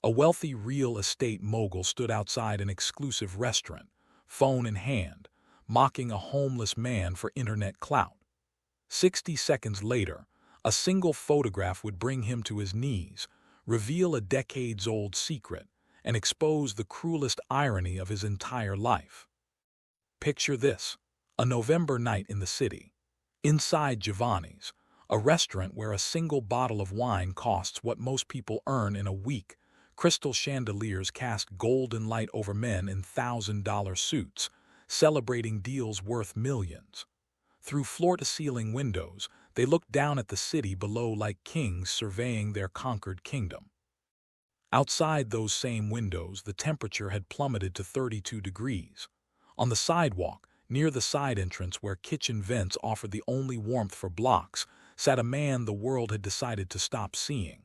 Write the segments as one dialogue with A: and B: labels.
A: A wealthy real estate mogul stood outside an exclusive restaurant, phone in hand, mocking a homeless man for internet clout. 60 seconds later, a single photograph would bring him to his knees, reveal a decades-old secret, and expose the cruelest irony of his entire life. Picture this: a November night in the city. Inside Giovanni's, a restaurant where a single bottle of wine costs what most people earn in a week, crystal chandeliers cast golden light over men in $1,000 suits, celebrating deals worth millions. Through floor-to-ceiling windows, they looked down at the city below like kings surveying their conquered kingdom. Outside those same windows, the temperature had plummeted to 32 degrees. On the sidewalk, near the side entrance where kitchen vents offered the only warmth for blocks, sat a man the world had decided to stop seeing.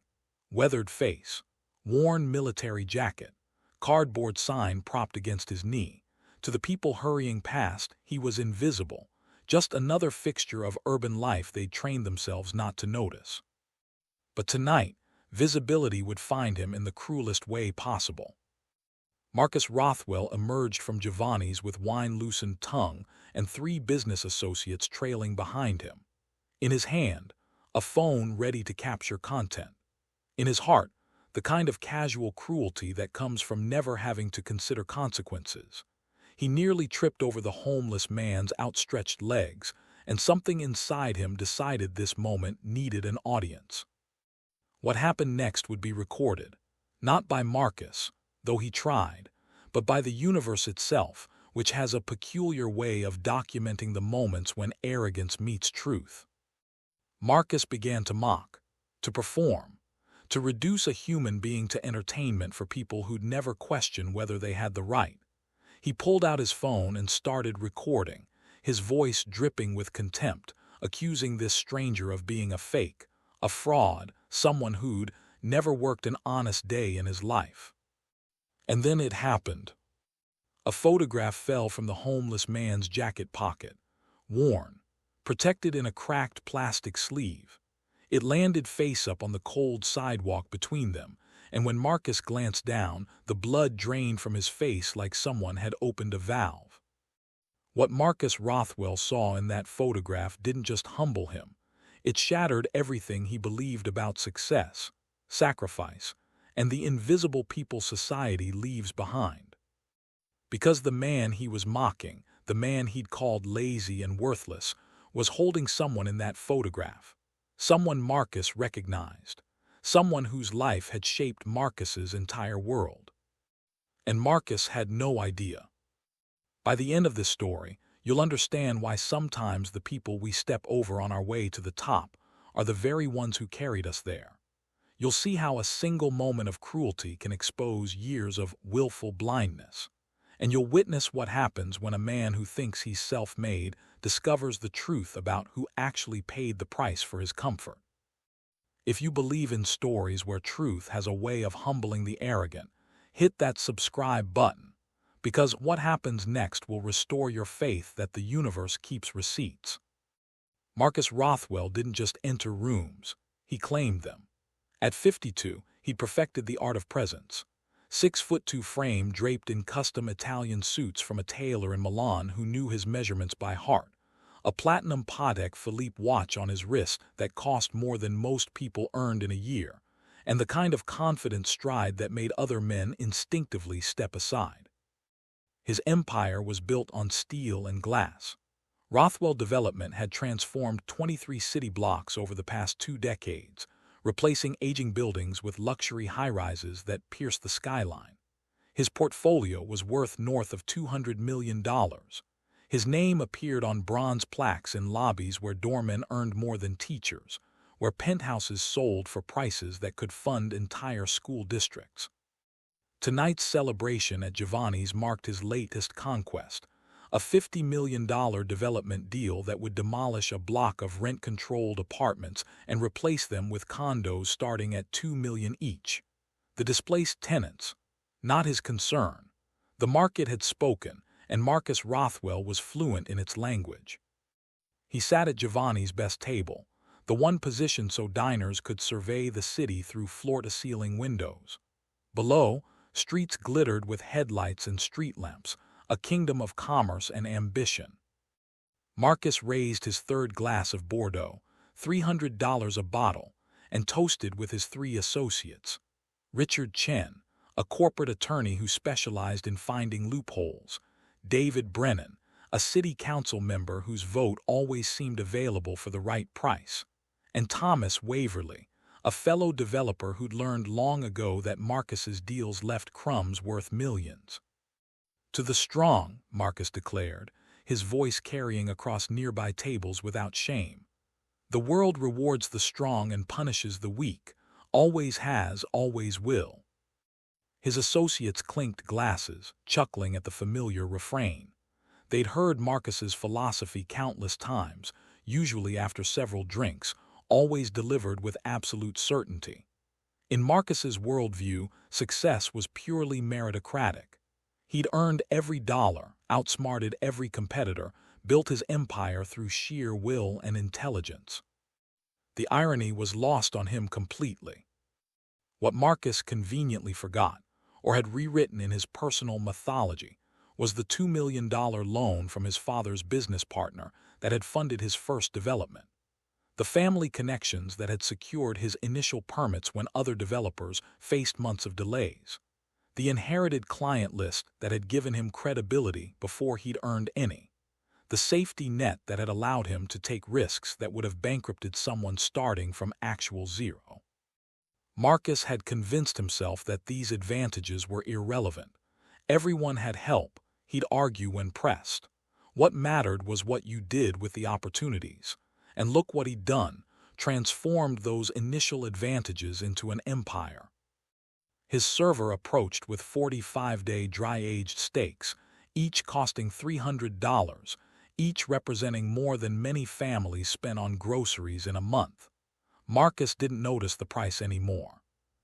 A: Weathered face, worn military jacket, cardboard sign propped against his knee. To the people hurrying past, he was invisible, just another fixture of urban life they'd trained themselves not to notice. But tonight, visibility would find him in the cruelest way possible. Marcus Rothwell emerged from Giovanni's with wine-loosened tongue and 3 business associates trailing behind him. In his hand, a phone ready to capture content. In his heart, the kind of casual cruelty that comes from never having to consider consequences. He nearly tripped over the homeless man's outstretched legs, and something inside him decided this moment needed an audience. What happened next would be recorded, not by Marcus, though he tried, but by the universe itself, which has a peculiar way of documenting the moments when arrogance meets truth. Marcus began to mock, to perform, to reduce a human being to entertainment for people who'd never question whether they had the right. He pulled out his phone and started recording, his voice dripping with contempt, accusing this stranger of being a fake, a fraud, someone who'd never worked an honest day in his life. And then it happened. A photograph fell from the homeless man's jacket pocket, worn, protected in a cracked plastic sleeve. It landed face up on the cold sidewalk between them, and when Marcus glanced down, the blood drained from his face like someone had opened a valve. What Marcus Rothwell saw in that photograph didn't just humble him. It shattered everything he believed about success, sacrifice, and the invisible people society leaves behind. Because the man he was mocking, the man he'd called lazy and worthless, was holding someone in that photograph. Someone Marcus recognized. Someone whose life had shaped Marcus's entire world. And Marcus had no idea. By the end of this story, you'll understand why sometimes the people we step over on our way to the top are the very ones who carried us there. You'll see how a single moment of cruelty can expose years of willful blindness. And you'll witness what happens when a man who thinks he's self-made discovers the truth about who actually paid the price for his comfort. If you believe in stories where truth has a way of humbling the arrogant, hit that subscribe button, because what happens next will restore your faith that the universe keeps receipts. Marcus Rothwell didn't just enter rooms, he claimed them. At 52, he'd perfected the art of presence. 6'2" frame draped in custom Italian suits from a tailor in Milan who knew his measurements by heart. A platinum Patek Philippe watch on his wrist that cost more than most people earned in a year, and the kind of confident stride that made other men instinctively step aside. His empire was built on steel and glass. Rothwell Development had transformed 23 city blocks over the past 2 decades, replacing aging buildings with luxury high-rises that pierced the skyline. His portfolio was worth north of $200 million. His name appeared on bronze plaques in lobbies where doormen earned more than teachers, where penthouses sold for prices that could fund entire school districts. Tonight's celebration at Giovanni's marked his latest conquest, a $50 million development deal that would demolish a block of rent-controlled apartments and replace them with condos starting at $2 million each. The displaced tenants, not his concern. The market had spoken, and Marcus Rothwell was fluent in its language. He sat at Giovanni's best table, the one position so diners could survey the city through floor-to-ceiling windows. Below, streets glittered with headlights and street lamps, a kingdom of commerce and ambition. Marcus raised his third glass of Bordeaux, $300 a bottle, and toasted with his three associates. Richard Chen, a corporate attorney who specialized in finding loopholes. David Brennan, a city council member whose vote always seemed available for the right price. And Thomas Waverly, a fellow developer who'd learned long ago that Marcus's deals left crumbs worth millions. "To the strong," Marcus declared, his voice carrying across nearby tables without shame. "The world rewards the strong and punishes the weak, always has, always will." His associates clinked glasses, chuckling at the familiar refrain. They'd heard Marcus's philosophy countless times, usually after several drinks, always delivered with absolute certainty. In Marcus's worldview, success was purely meritocratic. He'd earned every dollar, outsmarted every competitor, built his empire through sheer will and intelligence. The irony was lost on him completely. What Marcus conveniently forgot, or had rewritten in his personal mythology, was the $2 million loan from his father's business partner that had funded his first development. The family connections that had secured his initial permits when other developers faced months of delays. The inherited client list that had given him credibility before he'd earned any. The safety net that had allowed him to take risks that would have bankrupted someone starting from actual zero. Marcus had convinced himself that these advantages were irrelevant. Everyone had help, he'd argue when pressed. What mattered was what you did with the opportunities. And look what he'd done, transformed those initial advantages into an empire. His server approached with 45-day dry-aged steaks, each costing $300, each representing more than many families spent on groceries in a month. Marcus didn't notice the price anymore.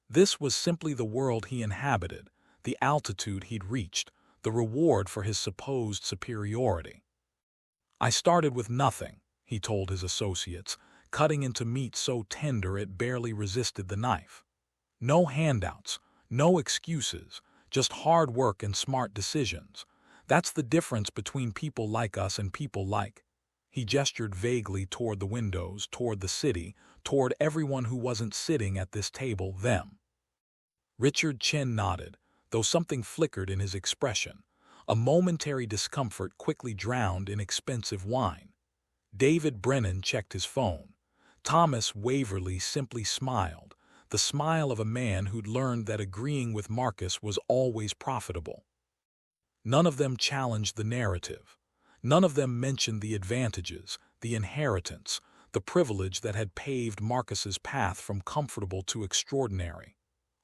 A: This was simply the world he inhabited, the altitude he'd reached, the reward for his supposed superiority. "I started with nothing," he told his associates, cutting into meat so tender it barely resisted the knife. "No handouts, no excuses, just hard work and smart decisions. That's the difference between people like us and people like—" He gestured vaguely toward the windows, toward the city, toward everyone who wasn't sitting at this table, them. Richard Chen nodded, though something flickered in his expression. A momentary discomfort quickly drowned in expensive wine. David Brennan checked his phone. Thomas Waverly simply smiled, the smile of a man who'd learned that agreeing with Marcus was always profitable. None of them challenged the narrative. None of them mentioned the advantages, the inheritance, the privilege that had paved Marcus's path from comfortable to extraordinary.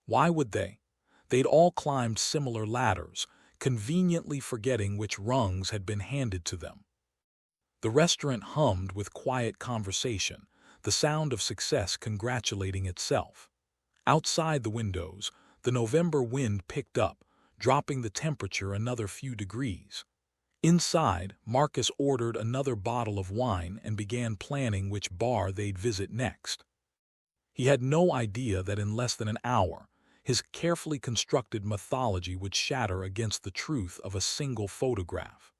A: Why would they? They'd all climbed similar ladders, conveniently forgetting which rungs had been handed to them. The restaurant hummed with quiet conversation, the sound of success congratulating itself. Outside the windows, the November wind picked up, dropping the temperature another few degrees. Inside, Marcus ordered another bottle of wine and began planning which bar they'd visit next. He had no idea that in less than an hour, his carefully constructed mythology would shatter against the truth of a single photograph.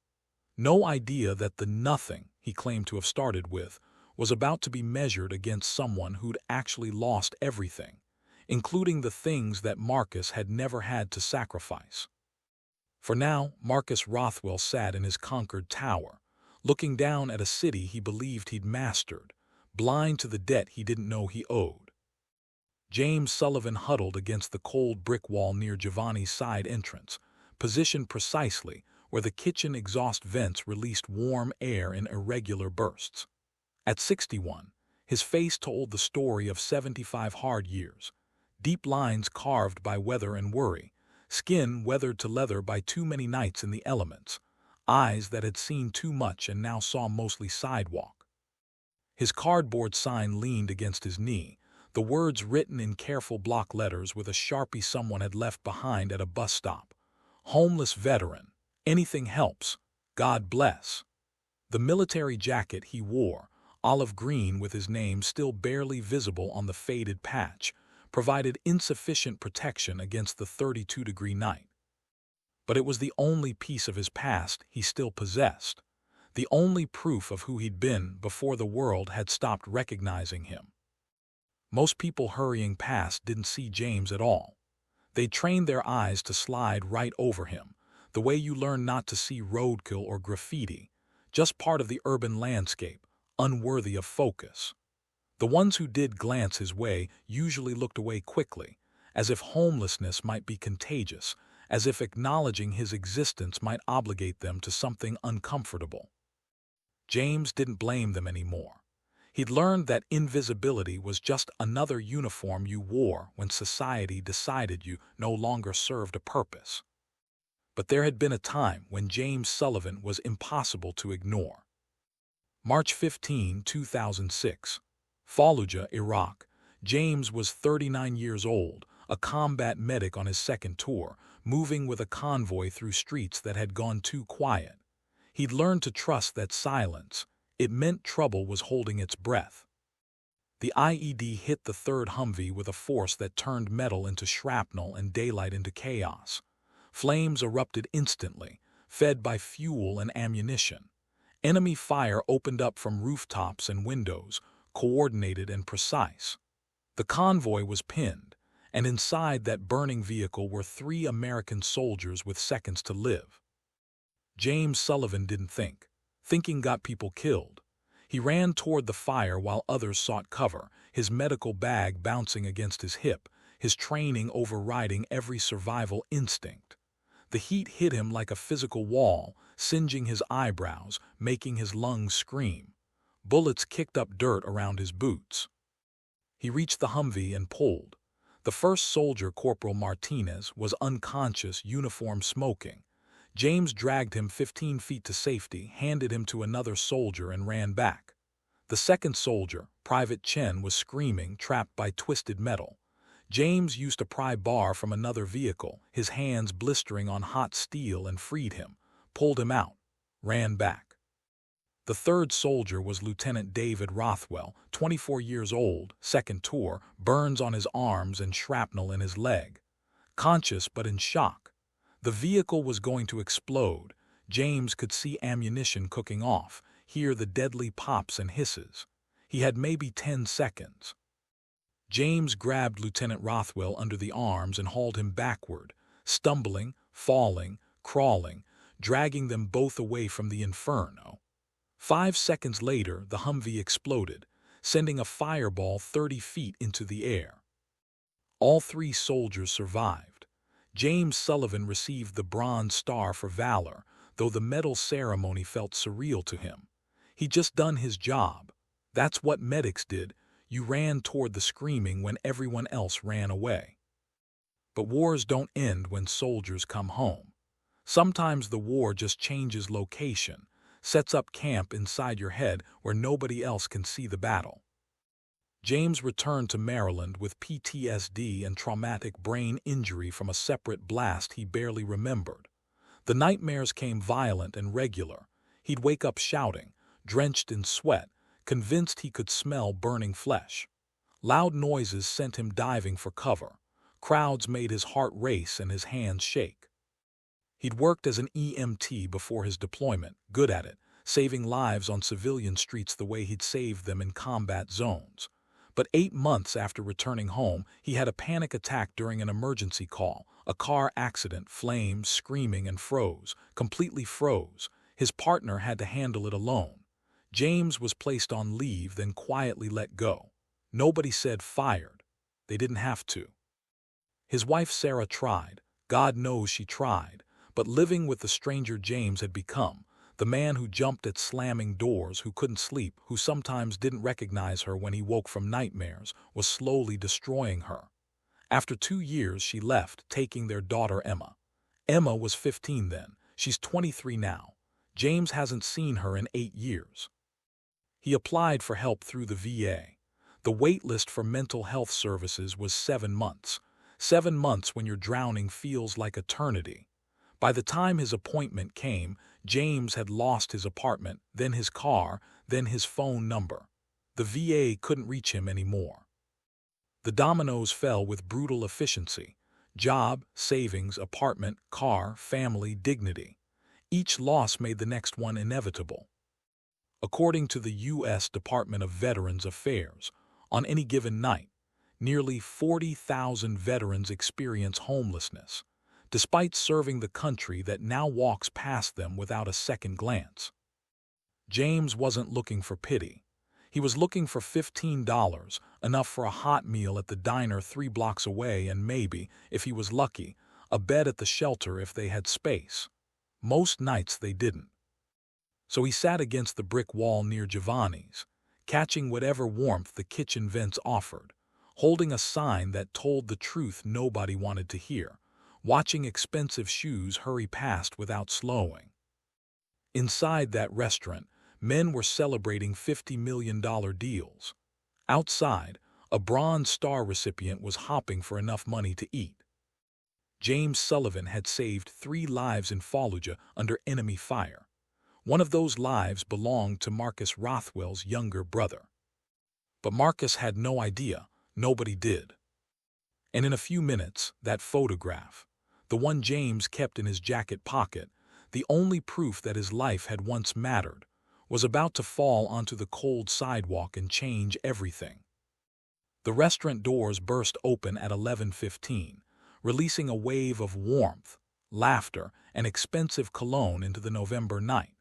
A: No idea that the nothing he claimed to have started with was about to be measured against someone who'd actually lost everything, including the things that Marcus had never had to sacrifice. For now, Marcus Rothwell sat in his conquered tower, looking down at a city he believed he'd mastered, blind to the debt he didn't know he owed. James Sullivan huddled against the cold brick wall near Giovanni's side entrance, positioned precisely where the kitchen exhaust vents released warm air in irregular bursts. At 61, his face told the story of 75 hard years, deep lines carved by weather and worry, skin weathered to leather by too many nights in the elements, eyes that had seen too much and now saw mostly sidewalk. His cardboard sign leaned against his knee, the words written in careful block letters with a Sharpie someone had left behind at a bus stop. Homeless veteran. Anything helps. God bless. The military jacket he wore, olive green with his name still barely visible on the faded patch, provided insufficient protection against the 32-degree night. But it was the only piece of his past he still possessed, the only proof of who he'd been before the world had stopped recognizing him. Most people hurrying past didn't see James at all. They trained their eyes to slide right over him, the way you learn not to see roadkill or graffiti, just part of the urban landscape, unworthy of focus. The ones who did glance his way usually looked away quickly, as if homelessness might be contagious, as if acknowledging his existence might obligate them to something uncomfortable. James didn't blame them anymore. He'd learned that invisibility was just another uniform you wore when society decided you no longer served a purpose. But there had been a time when James Sullivan was impossible to ignore. March 15, 2006. Fallujah, Iraq. James was 39 years old, a combat medic on his second tour, moving with a convoy through streets that had gone too quiet. He'd learned to trust that silence, it meant trouble was holding its breath. The IED hit the third Humvee with a force that turned metal into shrapnel and daylight into chaos. Flames erupted instantly, fed by fuel and ammunition. Enemy fire opened up from rooftops and windows, coordinated and precise. The convoy was pinned, and inside that burning vehicle were 3 American soldiers with seconds to live. James Sullivan didn't think. Thinking got people killed. He ran toward the fire while others sought cover, his medical bag bouncing against his hip, his training overriding every survival instinct. The heat hit him like a physical wall, singeing his eyebrows, making his lungs scream. Bullets kicked up dirt around his boots. He reached the Humvee and pulled. The first soldier, Corporal Martinez, was unconscious, uniform smoking. James dragged him 15 feet to safety, handed him to another soldier, and ran back. The second soldier, Private Chen, was screaming, trapped by twisted metal. James used a pry bar from another vehicle, his hands blistering on hot steel, and freed him, pulled him out, ran back. The third soldier was Lieutenant David Rothwell, 24 years old, second tour, burns on his arms and shrapnel in his leg. Conscious but in shock. The vehicle was going to explode. James could see ammunition cooking off, hear the deadly pops and hisses. He had maybe 10 seconds. James grabbed Lieutenant Rothwell under the arms and hauled him backward, stumbling, falling, crawling, dragging them both away from the inferno. 5 seconds later, the Humvee exploded, sending a fireball 30 feet into the air. All 3 soldiers survived. James Sullivan received the Bronze Star for valor, though the medal ceremony felt surreal to him. He'd just done his job. That's what medics did. You ran toward the screaming when everyone else ran away. But wars don't end when soldiers come home. Sometimes the war just changes location, sets up camp inside your head where nobody else can see the battle. James returned to Maryland with PTSD and traumatic brain injury from a separate blast he barely remembered. The nightmares came violent and regular. He'd wake up shouting, drenched in sweat, convinced he could smell burning flesh. Loud noises sent him diving for cover. Crowds made his heart race and his hands shake. He'd worked as an EMT before his deployment, good at it, saving lives on civilian streets the way he'd saved them in combat zones. But 8 months after returning home, he had a panic attack during an emergency call. A car accident, flames, screaming, and froze, completely froze. His partner had to handle it alone. James was placed on leave, then quietly let go. Nobody said fired. They didn't have to. His wife Sarah tried. God knows she tried. But living with the stranger James had become, the man who jumped at slamming doors, who couldn't sleep, who sometimes didn't recognize her when he woke from nightmares, was slowly destroying her. After 2 years, she left, taking their daughter Emma. Emma was 15 then. She's 23 now. James hasn't seen her in 8 years. He applied for help through the VA. The wait list for mental health services was 7 months. 7 months when you're drowning feels like eternity. By the time his appointment came, James had lost his apartment, then his car, then his phone number. The VA couldn't reach him anymore. The dominoes fell with brutal efficiency. Job, savings, apartment, car, family, dignity. Each loss made the next one inevitable. According to the U.S. Department of Veterans Affairs, on any given night, nearly 40,000 veterans experience homelessness, despite serving the country that now walks past them without a second glance. James wasn't looking for pity. He was looking for $15, enough for a hot meal at the diner 3 blocks away and maybe, if he was lucky, a bed at the shelter if they had space. Most nights they didn't. So he sat against the brick wall near Giovanni's, catching whatever warmth the kitchen vents offered, holding a sign that told the truth nobody wanted to hear, watching expensive shoes hurry past without slowing. Inside that restaurant, men were celebrating $50 million deals. Outside, a Bronze Star recipient was hopping for enough money to eat. James Sullivan had saved 3 lives in Fallujah under enemy fire. One of those lives belonged to Marcus Rothwell's younger brother. But Marcus had no idea, nobody did. And in a few minutes, that photograph, the one James kept in his jacket pocket, the only proof that his life had once mattered, was about to fall onto the cold sidewalk and change everything. The restaurant doors burst open at 11:15, releasing a wave of warmth, laughter, and expensive cologne into the November night.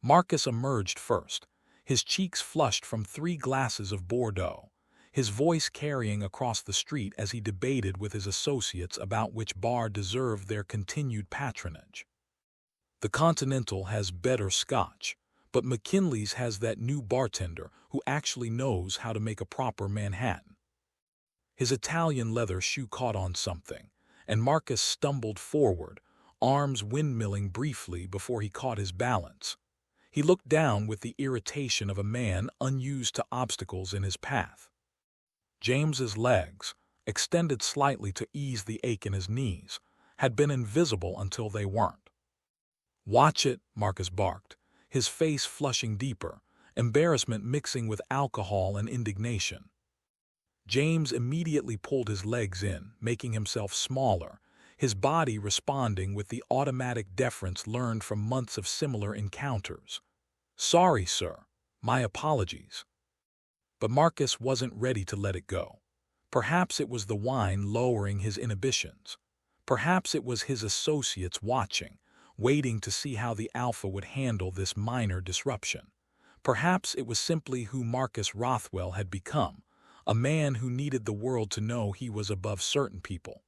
A: Marcus emerged first, his cheeks flushed from 3 glasses of Bordeaux, his voice carrying across the street as he debated with his associates about which bar deserved their continued patronage. The Continental has better scotch, but McKinley's has that new bartender who actually knows how to make a proper Manhattan. His Italian leather shoe caught on something, and Marcus stumbled forward, arms windmilling briefly before he caught his balance. He looked down with the irritation of a man unused to obstacles in his path. James's legs, extended slightly to ease the ache in his knees, had been invisible until they weren't. "Watch it," Marcus barked, his face flushing deeper, embarrassment mixing with alcohol and indignation. James immediately pulled his legs in, making himself smaller, his body responding with the automatic deference learned from months of similar encounters. "Sorry, sir. My apologies." But Marcus wasn't ready to let it go. Perhaps it was the wine lowering his inhibitions. Perhaps it was his associates watching, waiting to see how the Alpha would handle this minor disruption. Perhaps it was simply who Marcus Rothwell had become, a man who needed the world to know he was above certain people.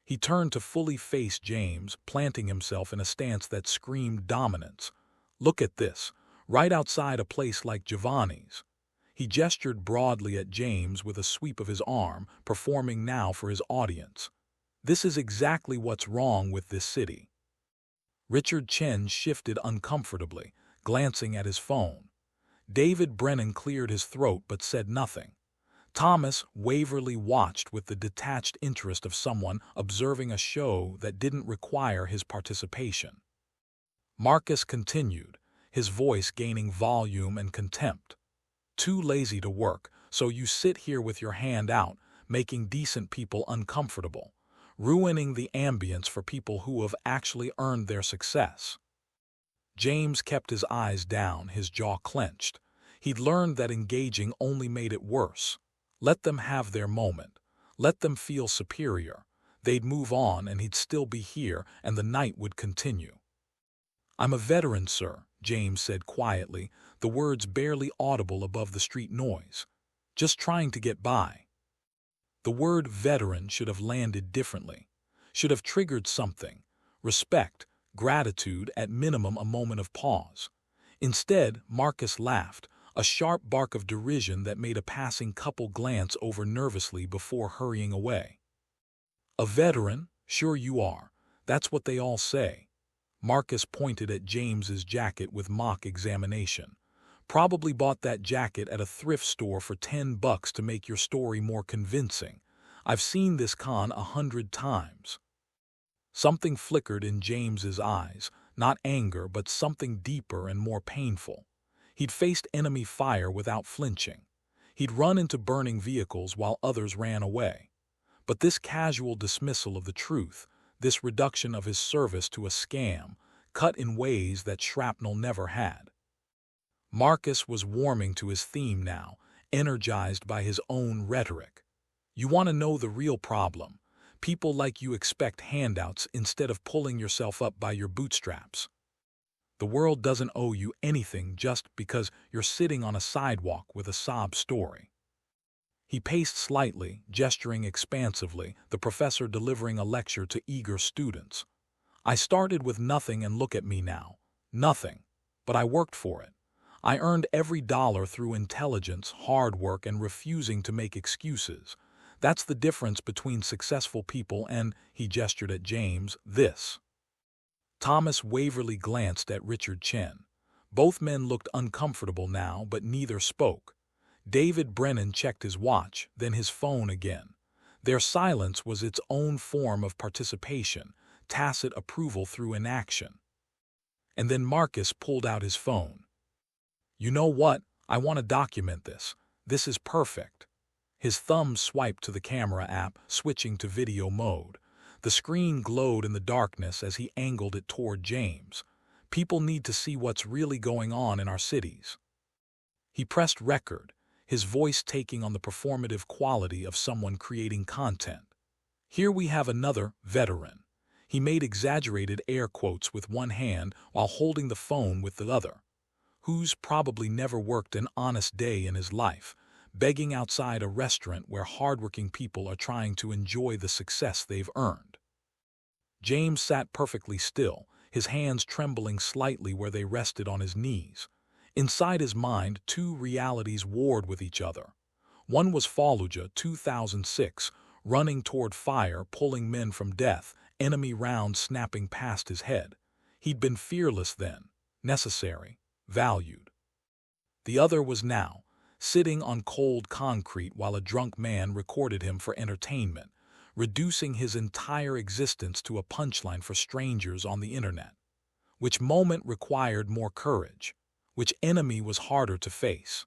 A: He turned to fully face James, planting himself in a stance that screamed dominance. "Look at this, right outside a place like Giovanni's." He gestured broadly at James with a sweep of his arm, performing now for his audience. "This is exactly what's wrong with this city." Richard Chen shifted uncomfortably, glancing at his phone. David Brennan cleared his throat but said nothing. Thomas Waverly watched with the detached interest of someone observing a show that didn't require his participation. Marcus continued, his voice gaining volume and contempt. "Too lazy to work, so you sit here with your hand out, making decent people uncomfortable, ruining the ambience for people who have actually earned their success." James kept his eyes down, his jaw clenched. He'd learned that engaging only made it worse. Let them have their moment. Let them feel superior. They'd move on and he'd still be here and the night would continue. "I'm a veteran, sir," James said quietly, the words barely audible above the street noise. "Just trying to get by." The word veteran should have landed differently, should have triggered something, respect, gratitude, at minimum a moment of pause. Instead, Marcus laughed, a sharp bark of derision that made a passing couple glance over nervously before hurrying away. "A veteran? Sure you are. That's what they all say." Marcus pointed at James's jacket with mock examination. "Probably bought that jacket at a thrift store for $10 to make your story more convincing. I've seen this con 100 times. Something flickered in James's eyes, not anger but something deeper and more painful. He'd faced enemy fire without flinching. He'd run into burning vehicles while others ran away. But this casual dismissal of the truth, this reduction of his service to a scam, cut in ways that shrapnel never had. Marcus was warming to his theme now, energized by his own rhetoric. You want to know the real problem? People like you expect handouts instead of pulling yourself up by your bootstraps. The world doesn't owe you anything just because you're sitting on a sidewalk with a sob story. He paced slightly, gesturing expansively, the professor delivering a lecture to eager students. I started with nothing and look at me now. Nothing. But I worked for it. I earned every dollar through intelligence, hard work, and refusing to make excuses. That's the difference between successful people and, he gestured at James, this. Thomas Waverly glanced at Richard Chen. Both men looked uncomfortable now, but neither spoke. David Brennan checked his watch, then his phone again. Their silence was its own form of participation, tacit approval through inaction. And then Marcus pulled out his phone. You know what? I want to document this. This is perfect. His thumb swiped to the camera app, switching to video mode. The screen glowed in the darkness as he angled it toward James. People need to see what's really going on in our cities. He pressed record, his voice taking on the performative quality of someone creating content. Here we have another veteran. He made exaggerated air quotes with one hand while holding the phone with the other. Who's probably never worked an honest day in his life, begging outside a restaurant where hardworking people are trying to enjoy the success they've earned. James sat perfectly still, his hands trembling slightly where they rested on his knees. Inside his mind, two realities warred with each other. One was Fallujah, 2006, running toward fire, pulling men from death, enemy rounds snapping past his head. He'd been fearless then, necessary, valued. The other was now, sitting on cold concrete while a drunk man recorded him for entertainment, reducing his entire existence to a punchline for strangers on the internet. Which moment required more courage? Which enemy was harder to face?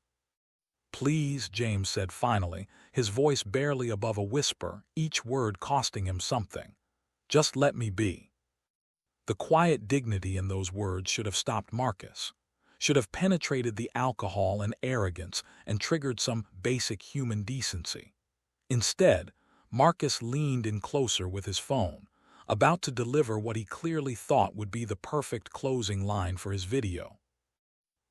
A: Please, James said finally, his voice barely above a whisper, each word costing him something. Just let me be. The quiet dignity in those words should have stopped Marcus, should have penetrated the alcohol and arrogance and triggered some basic human decency. Instead, Marcus leaned in closer with his phone, about to deliver what he clearly thought would be the perfect closing line for his video.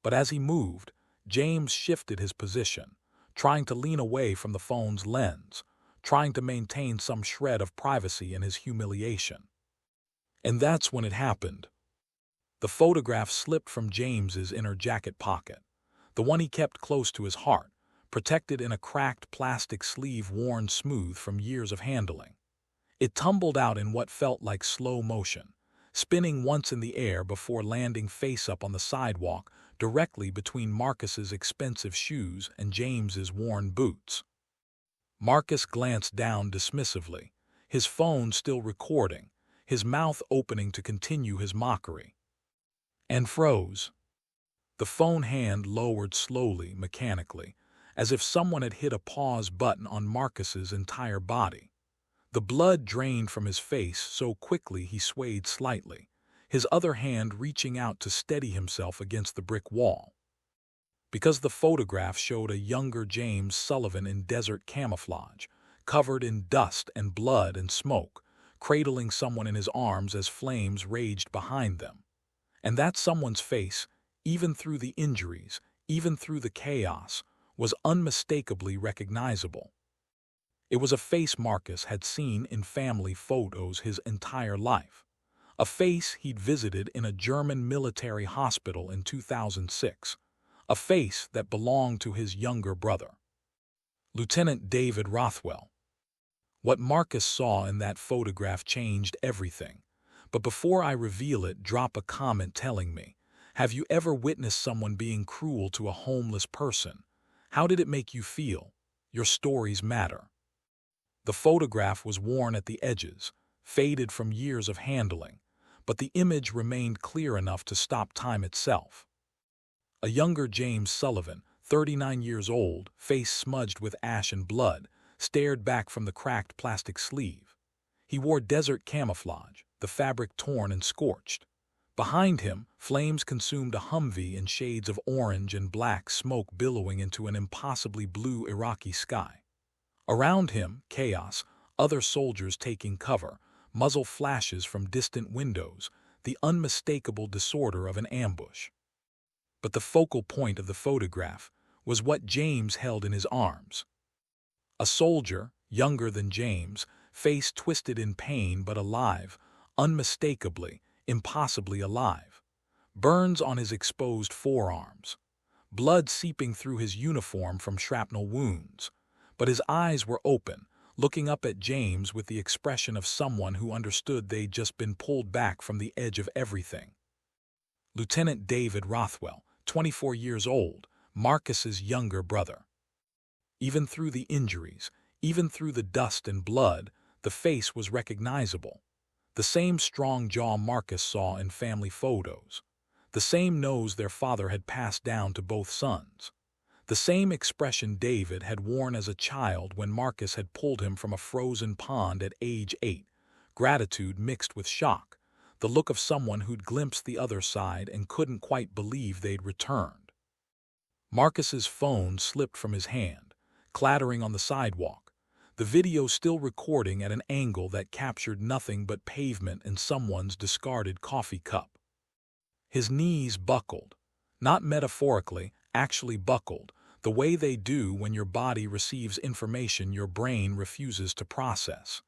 A: But as he moved, James shifted his position, trying to lean away from the phone's lens, trying to maintain some shred of privacy in his humiliation. And that's when it happened. The photograph slipped from James's inner jacket pocket, the one he kept close to his heart, protected in a cracked plastic sleeve worn smooth from years of handling. It tumbled out in what felt like slow motion, spinning once in the air before landing face up on the sidewalk directly between Marcus's expensive shoes and James's worn boots. Marcus glanced down dismissively, his phone still recording, his mouth opening to continue his mockery. And froze. The phone hand lowered slowly, mechanically, as if someone had hit a pause button on Marcus's entire body. The blood drained from his face so quickly he swayed slightly, his other hand reaching out to steady himself against the brick wall. Because the photograph showed a younger James Sullivan in desert camouflage, covered in dust and blood and smoke, cradling someone in his arms as flames raged behind them. And that someone's face, even through the injuries, even through the chaos, was unmistakably recognizable. It was a face Marcus had seen in family photos his entire life. A face he'd visited in a German military hospital in 2006. A face that belonged to his younger brother, Lieutenant David Rothwell. What Marcus saw in that photograph changed everything. But before I reveal it, drop a comment telling me, have you ever witnessed someone being cruel to a homeless person? How did it make you feel? Your stories matter. The photograph was worn at the edges, faded from years of handling, but the image remained clear enough to stop time itself. A younger James Sullivan, 39 years old, face smudged with ash and blood, stared back from the cracked plastic sleeve. He wore desert camouflage, the fabric torn and scorched. Behind him, flames consumed a Humvee in shades of orange and black, smoke billowing into an impossibly blue Iraqi sky. Around him, chaos, other soldiers taking cover, muzzle flashes from distant windows, the unmistakable disorder of an ambush. But the focal point of the photograph was what James held in his arms. A soldier, younger than James, face twisted in pain but alive, unmistakably, impossibly alive. Burns on his exposed forearms. Blood seeping through his uniform from shrapnel wounds. But his eyes were open, looking up at James with the expression of someone who understood they'd just been pulled back from the edge of everything. Lieutenant David Rothwell, 24 years old, Marcus's younger brother. Even through the injuries, even through the dust and blood, the face was recognizable. The same strong jaw Marcus saw in family photos. The same nose their father had passed down to both sons. The same expression David had worn as a child when Marcus had pulled him from a frozen pond at age 8, gratitude mixed with shock, the look of someone who'd glimpsed the other side and couldn't quite believe they'd returned. Marcus's phone slipped from his hand, clattering on the sidewalk, the video still recording at an angle that captured nothing but pavement and someone's discarded coffee cup. His knees buckled, not metaphorically, actually buckled, the way they do when your body receives information your brain refuses to process.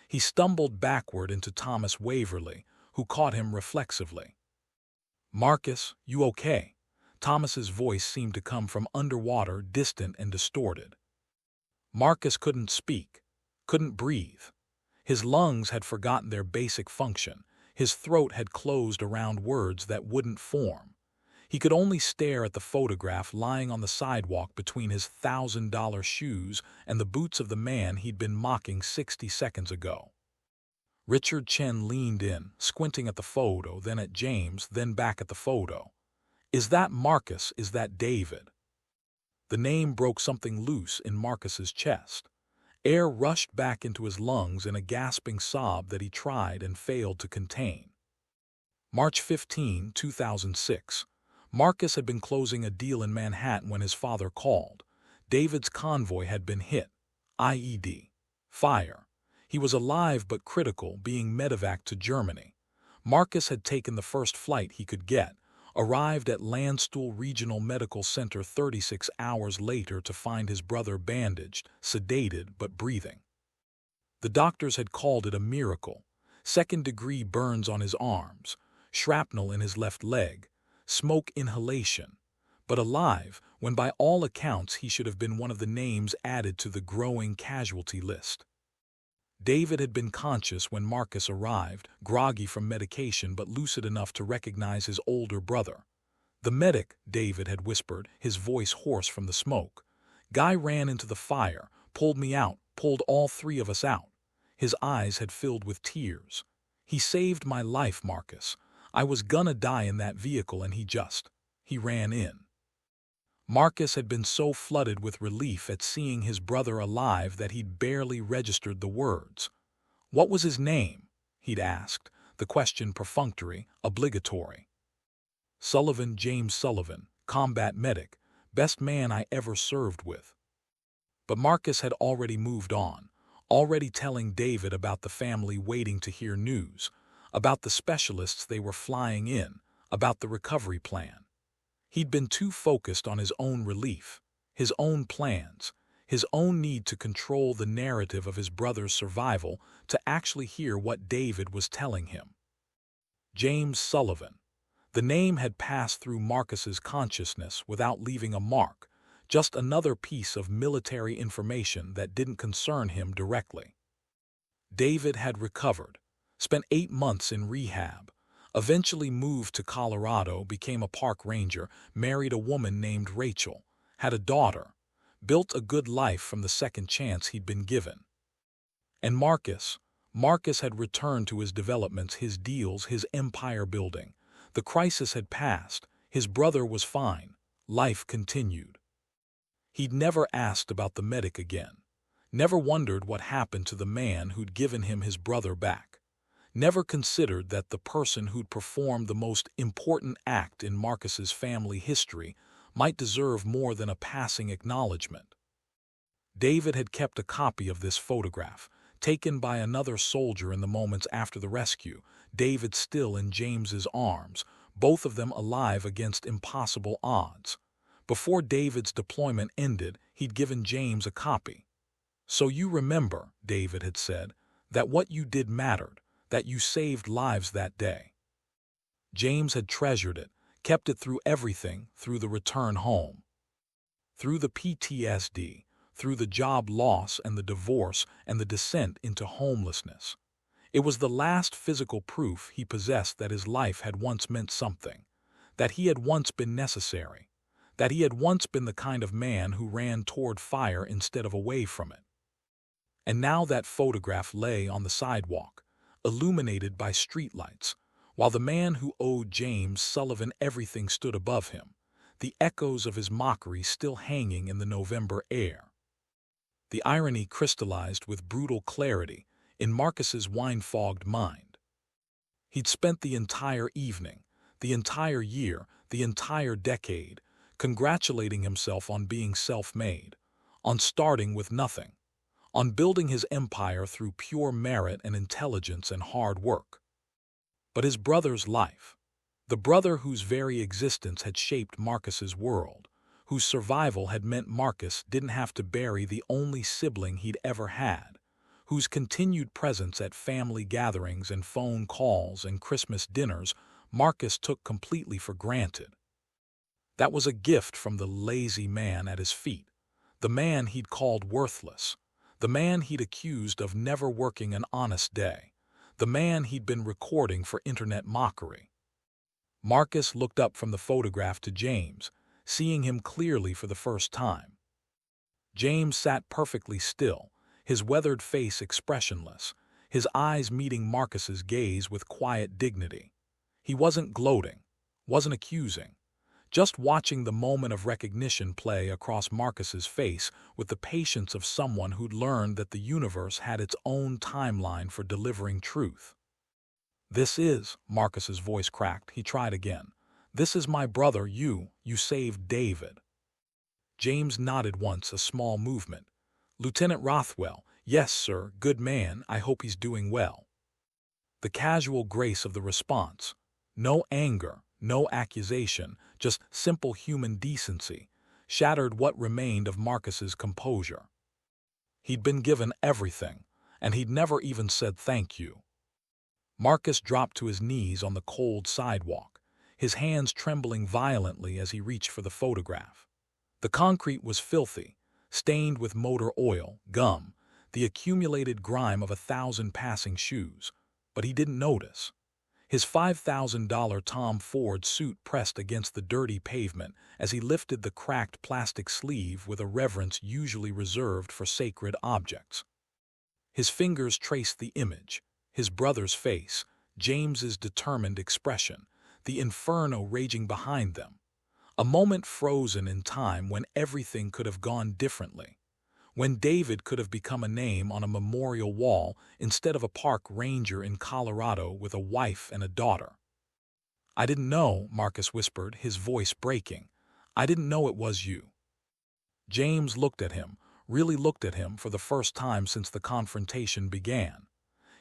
A: He stumbled backward into Thomas Waverly, who caught him reflexively. "Marcus, you okay?" Thomas's voice seemed to come from underwater, distant and distorted. Marcus couldn't speak, couldn't breathe. His lungs had forgotten their basic function. His throat had closed around words that wouldn't form. He could only stare at the photograph lying on the sidewalk between his $1,000 shoes and the boots of the man he'd been mocking 60 seconds ago. Richard Chen leaned in, squinting at the photo, then at James, then back at the photo. "Is that Marcus? Is that David?" The name broke something loose in Marcus's chest. Air rushed back into his lungs in a gasping sob that he tried and failed to contain. March 15, 2006. Marcus had been closing a deal in Manhattan when his father called. David's convoy had been hit. IED. Fire. He was alive but critical, being medevaced to Germany. Marcus had taken the first flight he could get, arrived at Landstuhl Regional Medical Center 36 hours later to find his brother bandaged, sedated but breathing. The doctors had called it a miracle. Second-degree burns on his arms, shrapnel in his left leg, smoke inhalation, but alive when by all accounts he should have been one of the names added to the growing casualty list. David had been conscious when Marcus arrived, groggy from medication but lucid enough to recognize his older brother. "The medic," David had whispered, his voice hoarse from the smoke. "Guy ran into the fire, pulled me out, pulled all three of us out." His eyes had filled with tears. "He saved my life, Marcus. I was gonna die in that vehicle and he ran in." Marcus had been so flooded with relief at seeing his brother alive that he'd barely registered the words. "What was his name?" he'd asked, the question perfunctory, obligatory. "Sullivan, James Sullivan, combat medic, best man I ever served with." But Marcus had already moved on, already telling David about the family waiting to hear news, about the specialists they were flying in, about the recovery plan. He'd been too focused on his own relief, his own plans, his own need to control the narrative of his brother's survival to actually hear what David was telling him. James Sullivan. The name had passed through Marcus's consciousness without leaving a mark, just another piece of military information that didn't concern him directly. David had recovered, spent 8 months in rehab, eventually moved to Colorado, became a park ranger, married a woman named Rachel, had a daughter, built a good life from the second chance he'd been given. And Marcus had returned to his developments, his deals, his empire building. The crisis had passed, his brother was fine, life continued. He'd never asked about the medic again, never wondered what happened to the man who'd given him his brother back, never considered that the person who'd performed the most important act in Marcus's family history might deserve more than a passing acknowledgement. David had kept a copy of this photograph, taken by another soldier in the moments after the rescue, David still in James's arms, both of them alive against impossible odds. Before David's deployment ended, he'd given James a copy. "So you remember," David had said, "that what you did mattered, that you saved lives that day." James had treasured it, kept it through everything, through the return home, through the PTSD, through the job loss and the divorce and the descent into homelessness. It was the last physical proof he possessed that his life had once meant something, that he had once been necessary, that he had once been the kind of man who ran toward fire instead of away from it. And now that photograph lay on the sidewalk, illuminated by streetlights, while the man who owed James Sullivan everything stood above him, the echoes of his mockery still hanging in the November air. The irony crystallized with brutal clarity in Marcus's wine-fogged mind. He'd spent the entire evening, the entire year, the entire decade, congratulating himself on being self-made, on starting with nothing, on building his empire through pure merit and intelligence and hard work. But his brother's life, the brother whose very existence had shaped Marcus's world, whose survival had meant Marcus didn't have to bury the only sibling he'd ever had, whose continued presence at family gatherings and phone calls and Christmas dinners Marcus took completely for granted. That was a gift from the lazy man at his feet, the man he'd called worthless, the man he'd accused of never working an honest day, the man he'd been recording for internet mockery. Marcus looked up from the photograph to James, seeing him clearly for the first time. James sat perfectly still, his weathered face expressionless, his eyes meeting Marcus's gaze with quiet dignity. He wasn't gloating, wasn't accusing, just watching the moment of recognition play across Marcus's face with the patience of someone who'd learned that the universe had its own timeline for delivering truth. "This is," Marcus's voice cracked. He tried again. "This is my brother, you saved David." James nodded once, a small movement. "Lieutenant Rothwell, yes, sir, good man, I hope he's doing well." The casual grace of the response, no anger, no accusation, just simple human decency, shattered what remained of Marcus's composure. He'd been given everything, and he'd never even said thank you. Marcus dropped to his knees on the cold sidewalk, his hands trembling violently as he reached for the photograph. The concrete was filthy, stained with motor oil, gum, the accumulated grime of 1,000 passing shoes, but he didn't notice. His $5,000 Tom Ford suit pressed against the dirty pavement as he lifted the cracked plastic sleeve with a reverence usually reserved for sacred objects. His fingers traced the image, his brother's face, James's determined expression, the inferno raging behind them. A moment frozen in time when everything could have gone differently, when David could have become a name on a memorial wall instead of a park ranger in Colorado with a wife and a daughter. "I didn't know," Marcus whispered, his voice breaking. "I didn't know it was you." James looked at him, really looked at him for the first time since the confrontation began.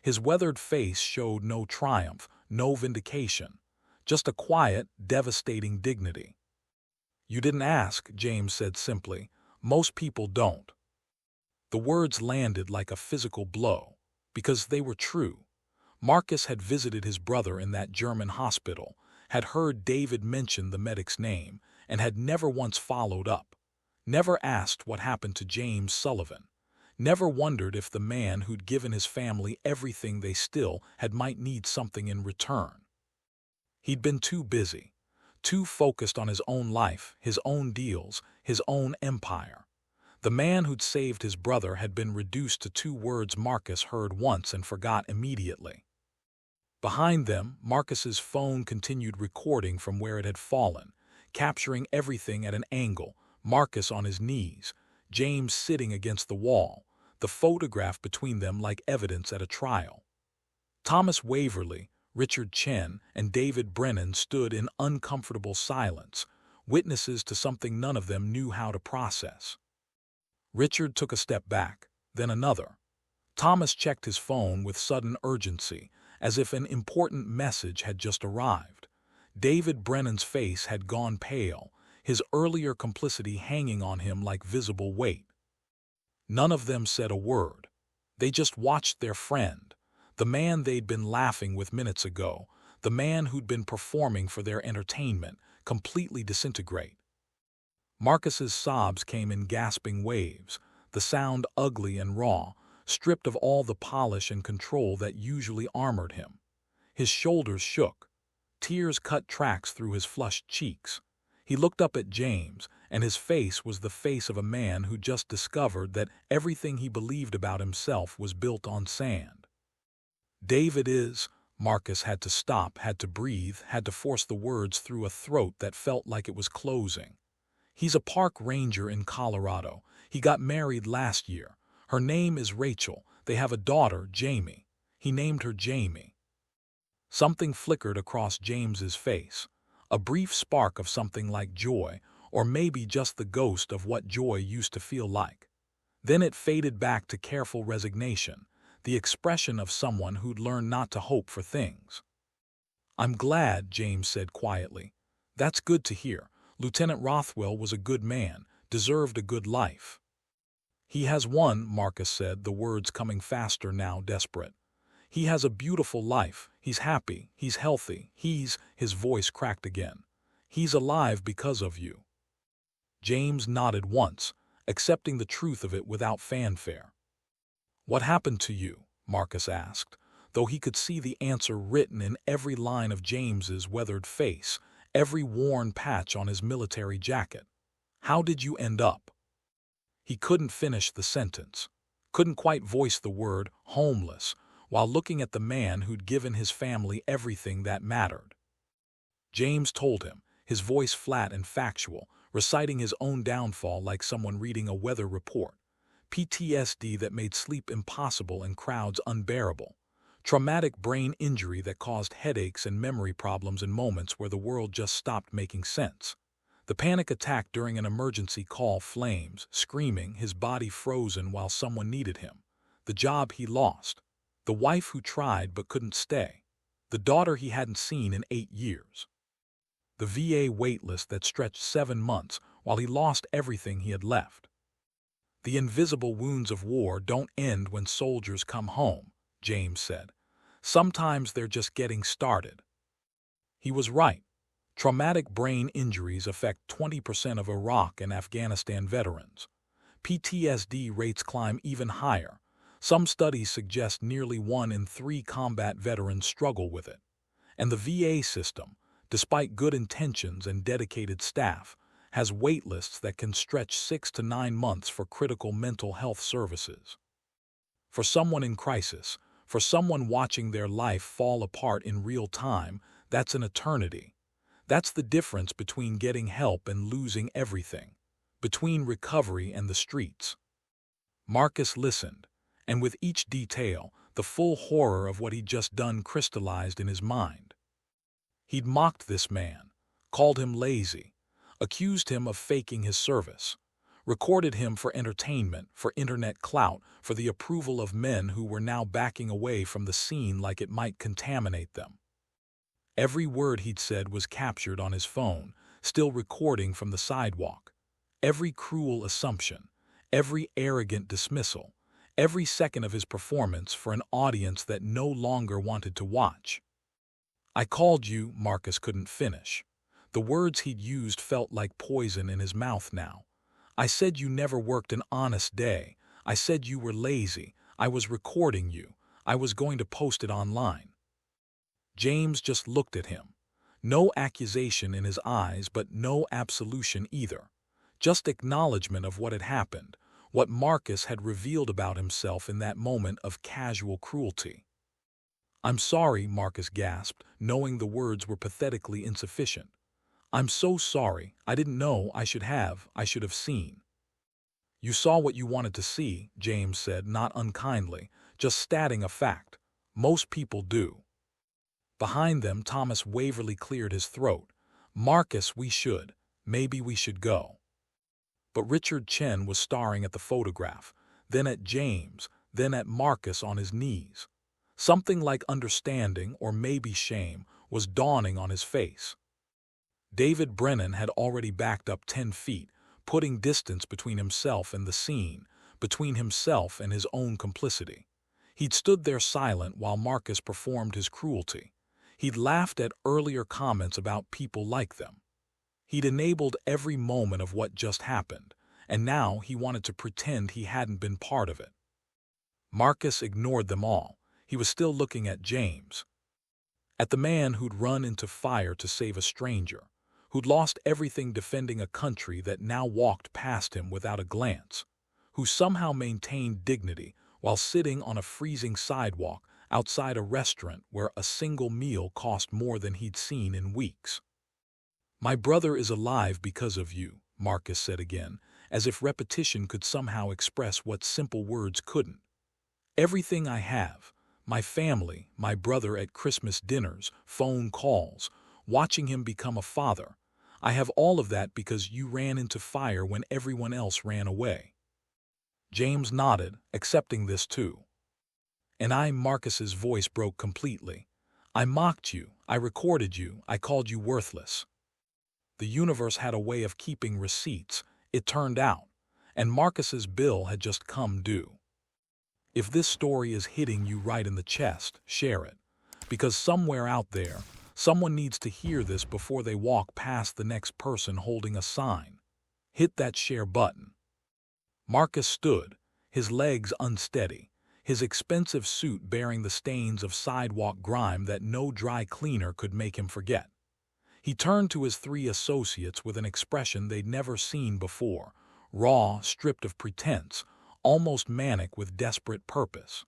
A: His weathered face showed no triumph, no vindication, just a quiet, devastating dignity. "You didn't ask," James said simply. "Most people don't." The words landed like a physical blow, because they were true. Marcus had visited his brother in that German hospital, had heard David mention the medic's name, and had never once followed up, never asked what happened to James Sullivan, never wondered if the man who'd given his family everything they still had might need something in return. He'd been too busy, too focused on his own life, his own deals, his own empire. The man who'd saved his brother had been reduced to 2 words Marcus heard once and forgot immediately. Behind them, Marcus's phone continued recording from where it had fallen, capturing everything at an angle, Marcus on his knees, James sitting against the wall, the photograph between them like evidence at a trial. Thomas Waverley, Richard Chen, and David Brennan stood in uncomfortable silence, witnesses to something none of them knew how to process. Richard took a step back, then another. Thomas checked his phone with sudden urgency, as if an important message had just arrived. David Brennan's face had gone pale, his earlier complicity hanging on him like visible weight. None of them said a word. They just watched their friend, the man they'd been laughing with minutes ago, the man who'd been performing for their entertainment, completely disintegrate. Marcus's sobs came in gasping waves, the sound ugly and raw, stripped of all the polish and control that usually armored him. His shoulders shook. Tears cut tracks through his flushed cheeks. He looked up at James, and his face was the face of a man who just discovered that everything he believed about himself was built on sand. David is, Marcus had to stop, had to breathe, had to force the words through a throat that felt like it was closing. He's a park ranger in Colorado. He got married last year. Her name is Rachel. They have a daughter, Jamie. He named her Jamie. Something flickered across James's face, a brief spark of something like joy, or maybe just the ghost of what joy used to feel like. Then it faded back to careful resignation, the expression of someone who'd learned not to hope for things. "I'm glad," James said quietly. "That's good to hear. Lieutenant Rothwell was a good man, deserved a good life." "He has one," Marcus said, the words coming faster now, desperate. "He has a beautiful life. He's happy. He's healthy. His voice cracked again. He's alive because of you." James nodded once, accepting the truth of it without fanfare. "What happened to you?" Marcus asked, though he could see the answer written in every line of James's weathered face, every worn patch on his military jacket. "How did you end up?" He couldn't finish the sentence, couldn't quite voice the word homeless, while looking at the man who'd given his family everything that mattered. James told him, his voice flat and factual, reciting his own downfall like someone reading a weather report. PTSD that made sleep impossible and crowds unbearable. Traumatic brain injury that caused headaches and memory problems in moments where the world just stopped making sense. The panic attack during an emergency call, flames, screaming, his body frozen while someone needed him. The job he lost. The wife who tried but couldn't stay. The daughter he hadn't seen in 8 years. The VA waitlist that stretched 7 months while he lost everything he had left. "The invisible wounds of war don't end when soldiers come home," James said. "Sometimes they're just getting started." He was right. Traumatic brain injuries affect 20% of Iraq and Afghanistan veterans. PTSD rates climb even higher. Some studies suggest nearly 1 in 3 combat veterans struggle with it. And the VA system, despite good intentions and dedicated staff, has waitlists that can stretch 6 to 9 months for critical mental health services. For someone in crisis, for someone watching their life fall apart in real time, that's an eternity. That's the difference between getting help and losing everything, between recovery and the streets. Marcus listened, and with each detail, the full horror of what he'd just done crystallized in his mind. He'd mocked this man, called him lazy, accused him of faking his service, recorded him for entertainment, for internet clout, for the approval of men who were now backing away from the scene like it might contaminate them. Every word he'd said was captured on his phone, still recording from the sidewalk. Every cruel assumption, every arrogant dismissal, every second of his performance for an audience that no longer wanted to watch. "I called you," Marcus couldn't finish. The words he'd used felt like poison in his mouth now. "I said you never worked an honest day. I said you were lazy. I was recording you. I was going to post it online." James just looked at him. No accusation in his eyes, but no absolution either. Just acknowledgement of what had happened, what Marcus had revealed about himself in that moment of casual cruelty. "I'm sorry," Marcus gasped, knowing the words were pathetically insufficient. "I'm so sorry. I didn't know. I should have seen." "You saw what you wanted to see," James said, not unkindly, just stating a fact. "Most people do." Behind them, Thomas Waverly cleared his throat. "Marcus, maybe we should go." But Richard Chen was staring at the photograph, then at James, then at Marcus on his knees. Something like understanding, or maybe shame, was dawning on his face. David Brennan had already backed up 10 feet, putting distance between himself and the scene, between himself and his own complicity. He'd stood there silent while Marcus performed his cruelty. He'd laughed at earlier comments about people like them. He'd enabled every moment of what just happened, and now he wanted to pretend he hadn't been part of it. Marcus ignored them all. He was still looking at James. At the man who'd run into fire to save a stranger, who'd lost everything defending a country that now walked past him without a glance, who somehow maintained dignity while sitting on a freezing sidewalk outside a restaurant where a single meal cost more than he'd seen in weeks. "My brother is alive because of you," Marcus said again, as if repetition could somehow express what simple words couldn't. "Everything I have, my family, my brother at Christmas dinners, phone calls, watching him become a father, I have all of that because you ran into fire when everyone else ran away." James nodded, accepting this too. "And Marcus's voice broke completely. "I mocked you, I recorded you, I called you worthless. The universe had a way of keeping receipts, it turned out, and Marcus's bill had just come due. If this story is hitting you right in the chest, share it. Because somewhere out there, someone needs to hear this before they walk past the next person holding a sign. Hit that share button." Marcus stood, his legs unsteady, his expensive suit bearing the stains of sidewalk grime that no dry cleaner could make him forget. He turned to his 3 associates with an expression they'd never seen before, raw, stripped of pretense, almost manic with desperate purpose.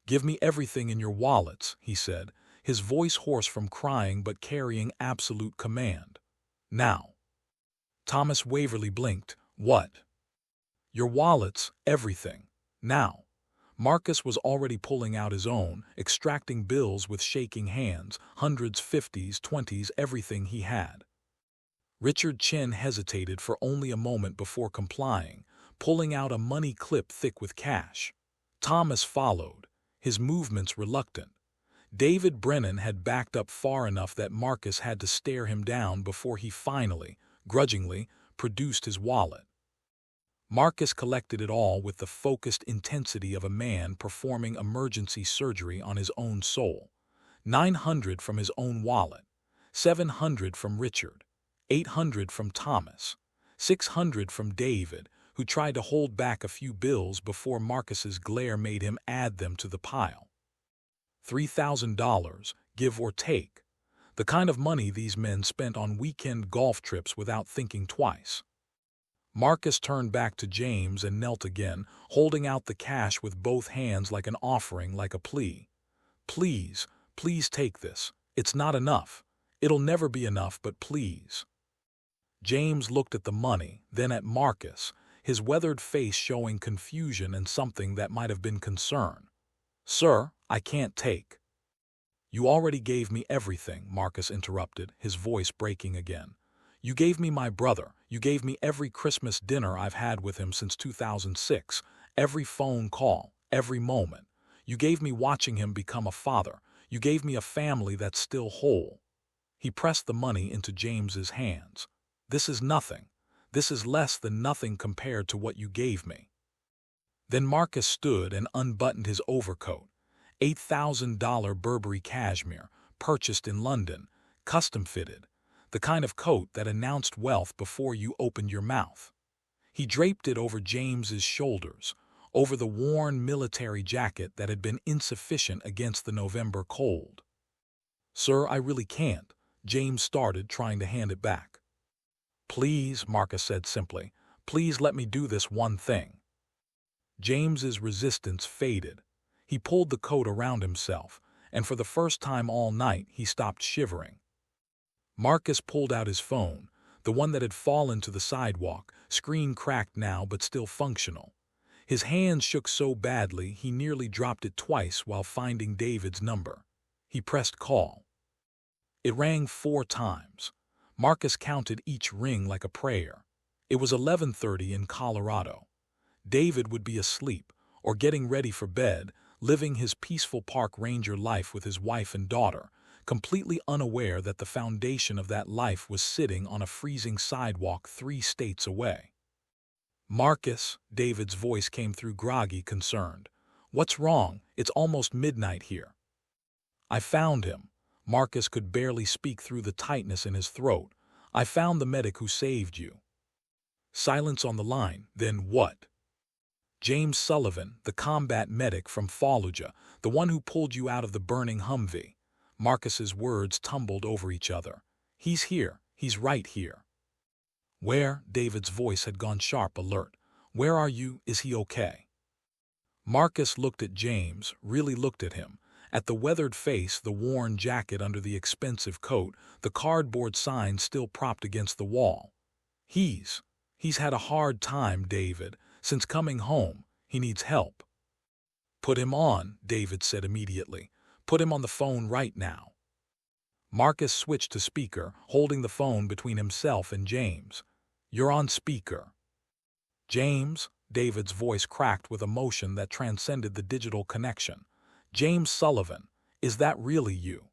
A: "Give me everything in your wallets," he said, his voice hoarse from crying but carrying absolute command. "Now." Thomas Waverly blinked. "What?" "Your wallets, everything. Now." Marcus was already pulling out his own, extracting bills with shaking hands, hundreds, 50s, 20s, everything he had. Richard Chen hesitated for only a moment before complying, pulling out a money clip thick with cash. Thomas followed, his movements reluctant. David Brennan had backed up far enough that Marcus had to stare him down before he finally, grudgingly, produced his wallet. Marcus collected it all with the focused intensity of a man performing emergency surgery on his own soul. 900 from his own wallet, 700 from Richard, 800 from Thomas, 600 from David, who tried to hold back a few bills before Marcus's glare made him add them to the pile. $3,000, give or take. The kind of money these men spent on weekend golf trips without thinking twice. Marcus turned back to James and knelt again, holding out the cash with both hands like an offering, like a plea. "Please, please take this. It's not enough. It'll never be enough, but please." James looked at the money, then at Marcus, his weathered face showing confusion and something that might have been concern. "Sir, I can't take." "You already gave me everything," Marcus interrupted, his voice breaking again. "You gave me my brother. You gave me every Christmas dinner I've had with him since 2006, every phone call, every moment. You gave me watching him become a father. You gave me a family that's still whole." He pressed the money into James's hands. "This is nothing. This is less than nothing compared to what you gave me." Then Marcus stood and unbuttoned his overcoat. $8,000 Burberry cashmere, purchased in London, custom-fitted. The kind of coat that announced wealth before you opened your mouth. He draped it over James's shoulders, over the worn military jacket that had been insufficient against the November cold. "Sir, I really can't," James started, trying to hand it back. "Please," Marcus said simply, "please let me do this one thing." James's resistance faded. He pulled the coat around himself, and for the first time all night he stopped shivering. Marcus pulled out his phone, the one that had fallen to the sidewalk, screen cracked now but still functional. His hands shook so badly he nearly dropped it twice while finding David's number. He pressed call. It rang 4 times. Marcus counted each ring like a prayer. It was 11:30 in Colorado. David would be asleep, or getting ready for bed, living his peaceful park ranger life with his wife and daughter, completely unaware that the foundation of that life was sitting on a freezing sidewalk 3 states away. "Marcus," David's voice came through groggy, concerned. "What's wrong? It's almost midnight here." "I found him." Marcus could barely speak through the tightness in his throat. "I found the medic who saved you." Silence on the line. "Then what?" "James Sullivan, the combat medic from Fallujah, the one who pulled you out of the burning Humvee." Marcus's words tumbled over each other. "He's here. He's right here." "Where?" David's voice had gone sharp, alert. "Where are you? Is he okay?" Marcus looked at James, really looked at him. At the weathered face, the worn jacket under the expensive coat, the cardboard sign still propped against the wall. He's had a hard time, David. Since coming home, he needs help." "Put him on," David said immediately. "Put him on the phone right now." Marcus switched to speaker, holding the phone between himself and James. "You're on speaker." "James?" David's voice cracked with emotion that transcended the digital connection. "James Sullivan, is that really you?"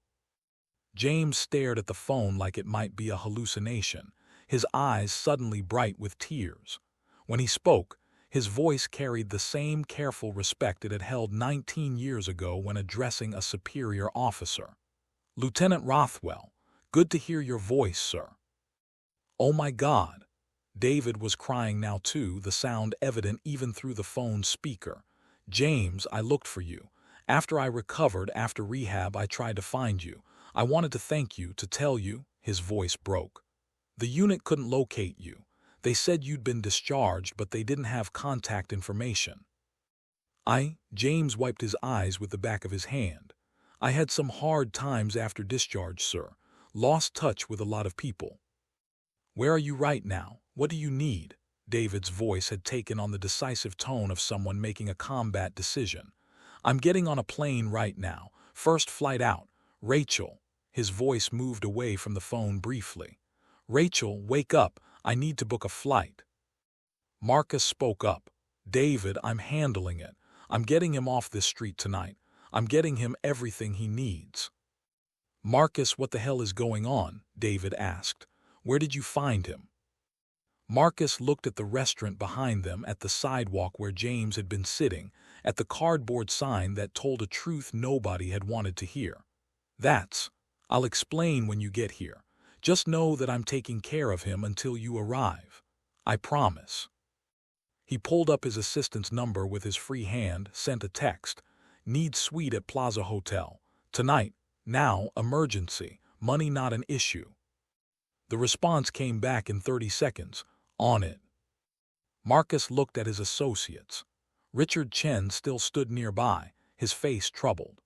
A: James stared at the phone like it might be a hallucination, his eyes suddenly bright with tears. When he spoke, his voice carried the same careful respect it had held 19 years ago when addressing a superior officer. "Lieutenant Rothwell, good to hear your voice, sir." "Oh my God." David was crying now too, the sound evident even through the phone's speaker. "James, I looked for you. After I recovered after rehab, I tried to find you. I wanted to thank you, to tell you." His voice broke. "The unit couldn't locate you. They said you'd been discharged, but they didn't have contact information." James wiped his eyes with the back of his hand. "I had some hard times after discharge, sir. Lost touch with a lot of people." "Where are you right now? What do you need?" David's voice had taken on the decisive tone of someone making a combat decision. "I'm getting on a plane right now. First flight out. Rachel." His voice moved away from the phone briefly. "Rachel, wake up. I need to book a flight." Marcus spoke up. "David, I'm handling it. I'm getting him off this street tonight. I'm getting him everything he needs." "Marcus, what the hell is going on?" David asked. "Where did you find him?" Marcus looked at the restaurant behind them, at the sidewalk where James had been sitting, at the cardboard sign that told a truth nobody had wanted to hear. I'll explain when you get here. Just know that I'm taking care of him until you arrive. I promise." He pulled up his assistant's number with his free hand, sent a text. "Need suite at Plaza Hotel. Tonight. Now. Emergency. Money not an issue." The response came back in 30 seconds. "On it." Marcus looked at his associates. Richard Chen still stood nearby, his face troubled.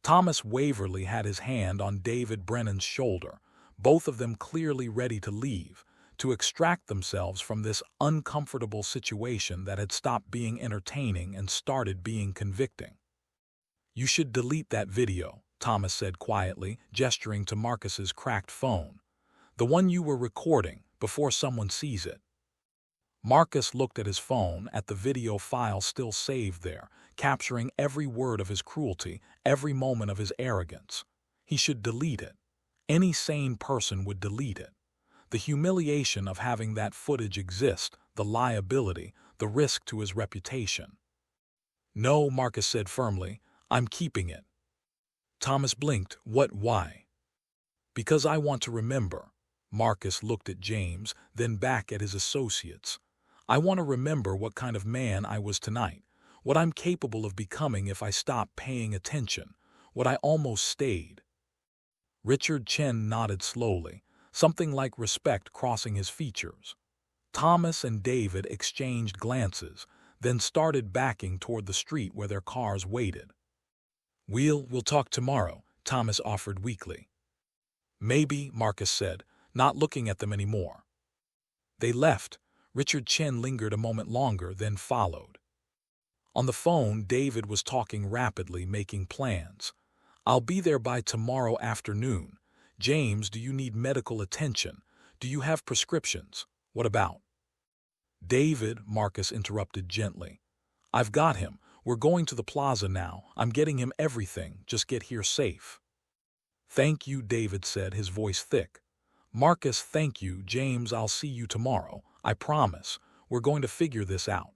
A: Thomas Waverly had his hand on David Brennan's shoulder, both of them clearly ready to leave, to extract themselves from this uncomfortable situation that had stopped being entertaining and started being convicting. "You should delete that video," Thomas said quietly, gesturing to Marcus's cracked phone. "The one you were recording, before someone sees it." Marcus looked at his phone, at the video file still saved there, capturing every word of his cruelty, every moment of his arrogance. He should delete it. Any sane person would delete it. The humiliation of having that footage exist, the liability, the risk to his reputation. "No," Marcus said firmly, "I'm keeping it." Thomas blinked. Why?" "Because I want to remember." Marcus looked at James, then back at his associates. "I want to remember what kind of man I was tonight, what I'm capable of becoming if I stop paying attention, what I almost stayed." Richard Chen nodded slowly, something like respect crossing his features. Thomas and David exchanged glances, then started backing toward the street where their cars waited. We'll talk tomorrow," Thomas offered weakly. Maybe, Marcus said, not looking at them anymore. They left. Richard Chen lingered a moment longer, then followed. On the phone, David was talking rapidly, making plans. "I'll be there by tomorrow afternoon. James, do you need medical attention? Do you have prescriptions? What about?" "David," Marcus interrupted gently. "I've got him. We're going to the plaza now. I'm getting him everything. Just get here safe." "Thank you," David said, his voice thick. "Marcus, thank you. James, I'll see you tomorrow. I promise. We're going to figure this out."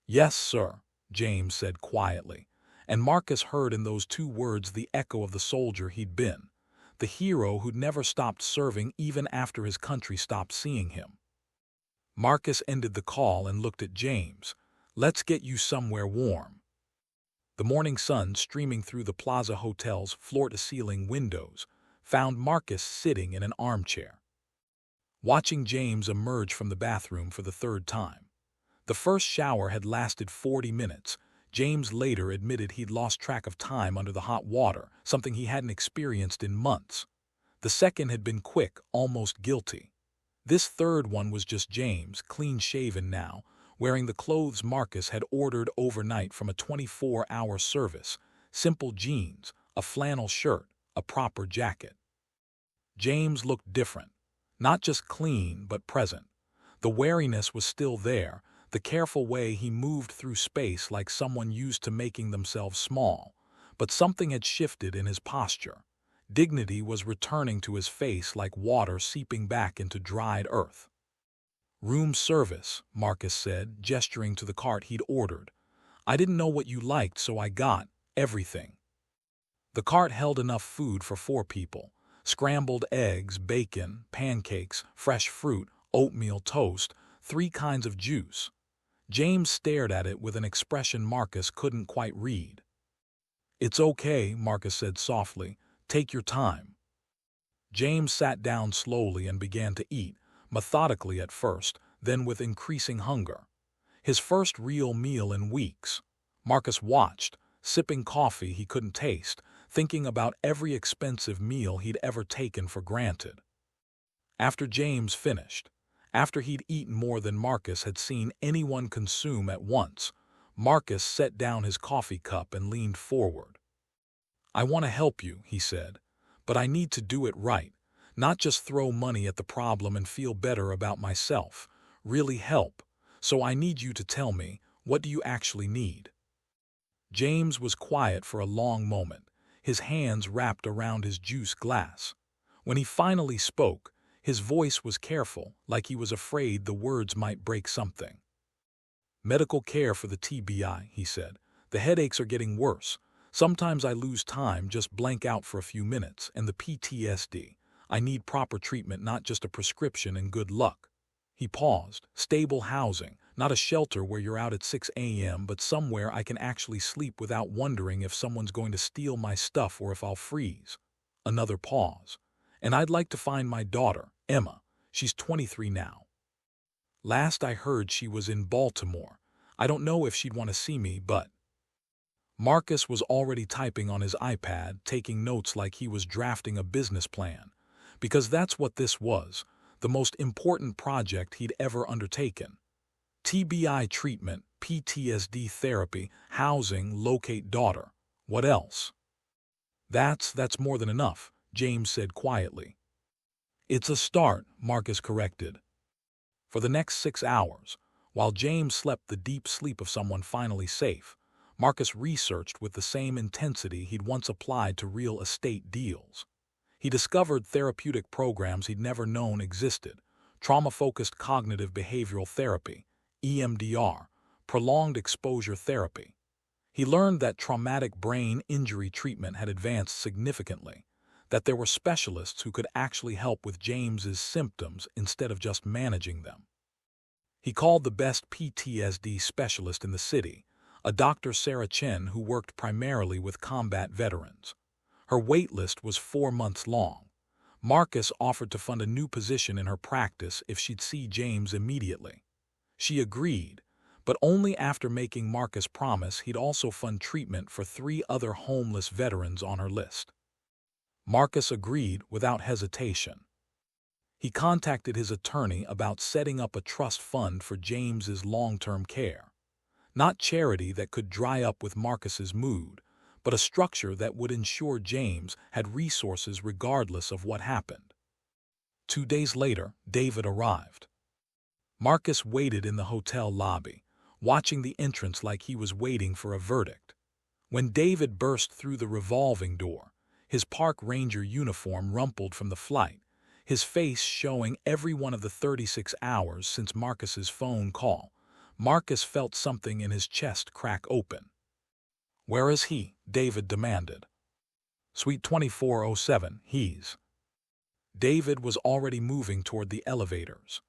A: "Yes, sir," James said quietly, and Marcus heard in those two words the echo of the soldier he'd been, the hero who'd never stopped serving even after his country stopped seeing him. Marcus ended the call and looked at James. "Let's get you somewhere warm." The morning sun, streaming through the Plaza Hotel's floor-to-ceiling windows, found Marcus sitting in an armchair, watching James emerge from the bathroom for the third time. The first shower had lasted 40 minutes. James later admitted he'd lost track of time under the hot water, something he hadn't experienced in months. The second had been quick, almost guilty. This third one was just James, clean-shaven now, wearing the clothes Marcus had ordered overnight from a 24-hour service: simple jeans, a flannel shirt, a proper jacket. James looked different. Not just clean, but present. The wariness was still there, the careful way he moved through space like someone used to making themselves small. But something had shifted in his posture. Dignity was returning to his face like water seeping back into dried earth. "Room service," Marcus said, gesturing to the cart he'd ordered. "I didn't know what you liked, so I got everything." The cart held enough food for 4 people. Scrambled eggs, bacon, pancakes, fresh fruit, oatmeal toast, 3 kinds of juice. James stared at it with an expression Marcus couldn't quite read. "It's okay," Marcus said softly. "Take your time." James sat down slowly and began to eat, methodically at first, then with increasing hunger. His first real meal in weeks. Marcus watched, sipping coffee he couldn't taste, thinking about every expensive meal he'd ever taken for granted. After James finished, after he'd eaten more than Marcus had seen anyone consume at once, Marcus set down his coffee cup and leaned forward. "I want to help you," he said, "but I need to do it right, not just throw money at the problem and feel better about myself. Really help. So I need you to tell me, what do you actually need?" James was quiet for a long moment, his hands wrapped around his juice glass. When he finally spoke, his voice was careful, like he was afraid the words might break something. "Medical care for the TBI," he said. "The headaches are getting worse. Sometimes I lose time, just blank out for a few minutes, and the PTSD. I need proper treatment, not just a prescription and good luck." He paused. "Stable housing, not a shelter where you're out at 6 a.m., but somewhere I can actually sleep without wondering if someone's going to steal my stuff or if I'll freeze." Another pause. "And I'd like to find my daughter, Emma. She's 23 now. Last I heard she was in Baltimore. I don't know if she'd want to see me, but—" Marcus was already typing on his iPad, taking notes like he was drafting a business plan. Because that's what this was, the most important project he'd ever undertaken. TBI treatment, PTSD therapy, housing, locate daughter. What else? That's more than enough," James said quietly. "It's a start," Marcus corrected. For the next 6 hours, while James slept the deep sleep of someone finally safe, Marcus researched with the same intensity he'd once applied to real estate deals. He discovered therapeutic programs he'd never known existed: trauma-focused cognitive behavioral therapy, EMDR, prolonged exposure therapy. He learned that traumatic brain injury treatment had advanced significantly, that there were specialists who could actually help with James's symptoms instead of just managing them. He called the best PTSD specialist in the city, a Dr. Sarah Chen who worked primarily with combat veterans. Her wait list was 4 months long. Marcus offered to fund a new position in her practice if she'd see James immediately. She agreed, but only after making Marcus promise he'd also fund treatment for 3 other homeless veterans on her list. Marcus agreed without hesitation. He contacted his attorney about setting up a trust fund for James's long-term care. Not charity that could dry up with Marcus's mood, but a structure that would ensure James had resources regardless of what happened. 2 days later, David arrived. Marcus waited in the hotel lobby, watching the entrance like he was waiting for a verdict. When David burst through the revolving door, his park ranger uniform rumpled from the flight, his face showing every one of the 36 hours since Marcus's phone call. Marcus felt something in his chest crack open. "Where is he?" David demanded. "Suite 2407, he's." David was already moving toward the elevators.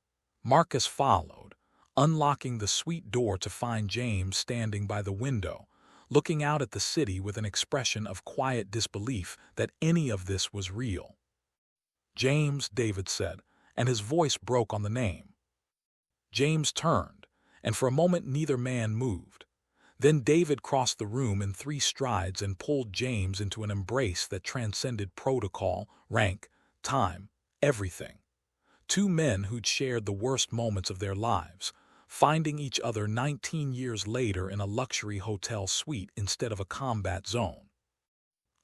A: Marcus followed, unlocking the suite door to find James standing by the window, looking out at the city with an expression of quiet disbelief that any of this was real. "James," David said, and his voice broke on the name. James turned, and for a moment neither man moved. Then David crossed the room in 3 strides and pulled James into an embrace that transcended protocol, rank, time, everything. 2 men who'd shared the worst moments of their lives, finding each other 19 years later in a luxury hotel suite instead of a combat zone.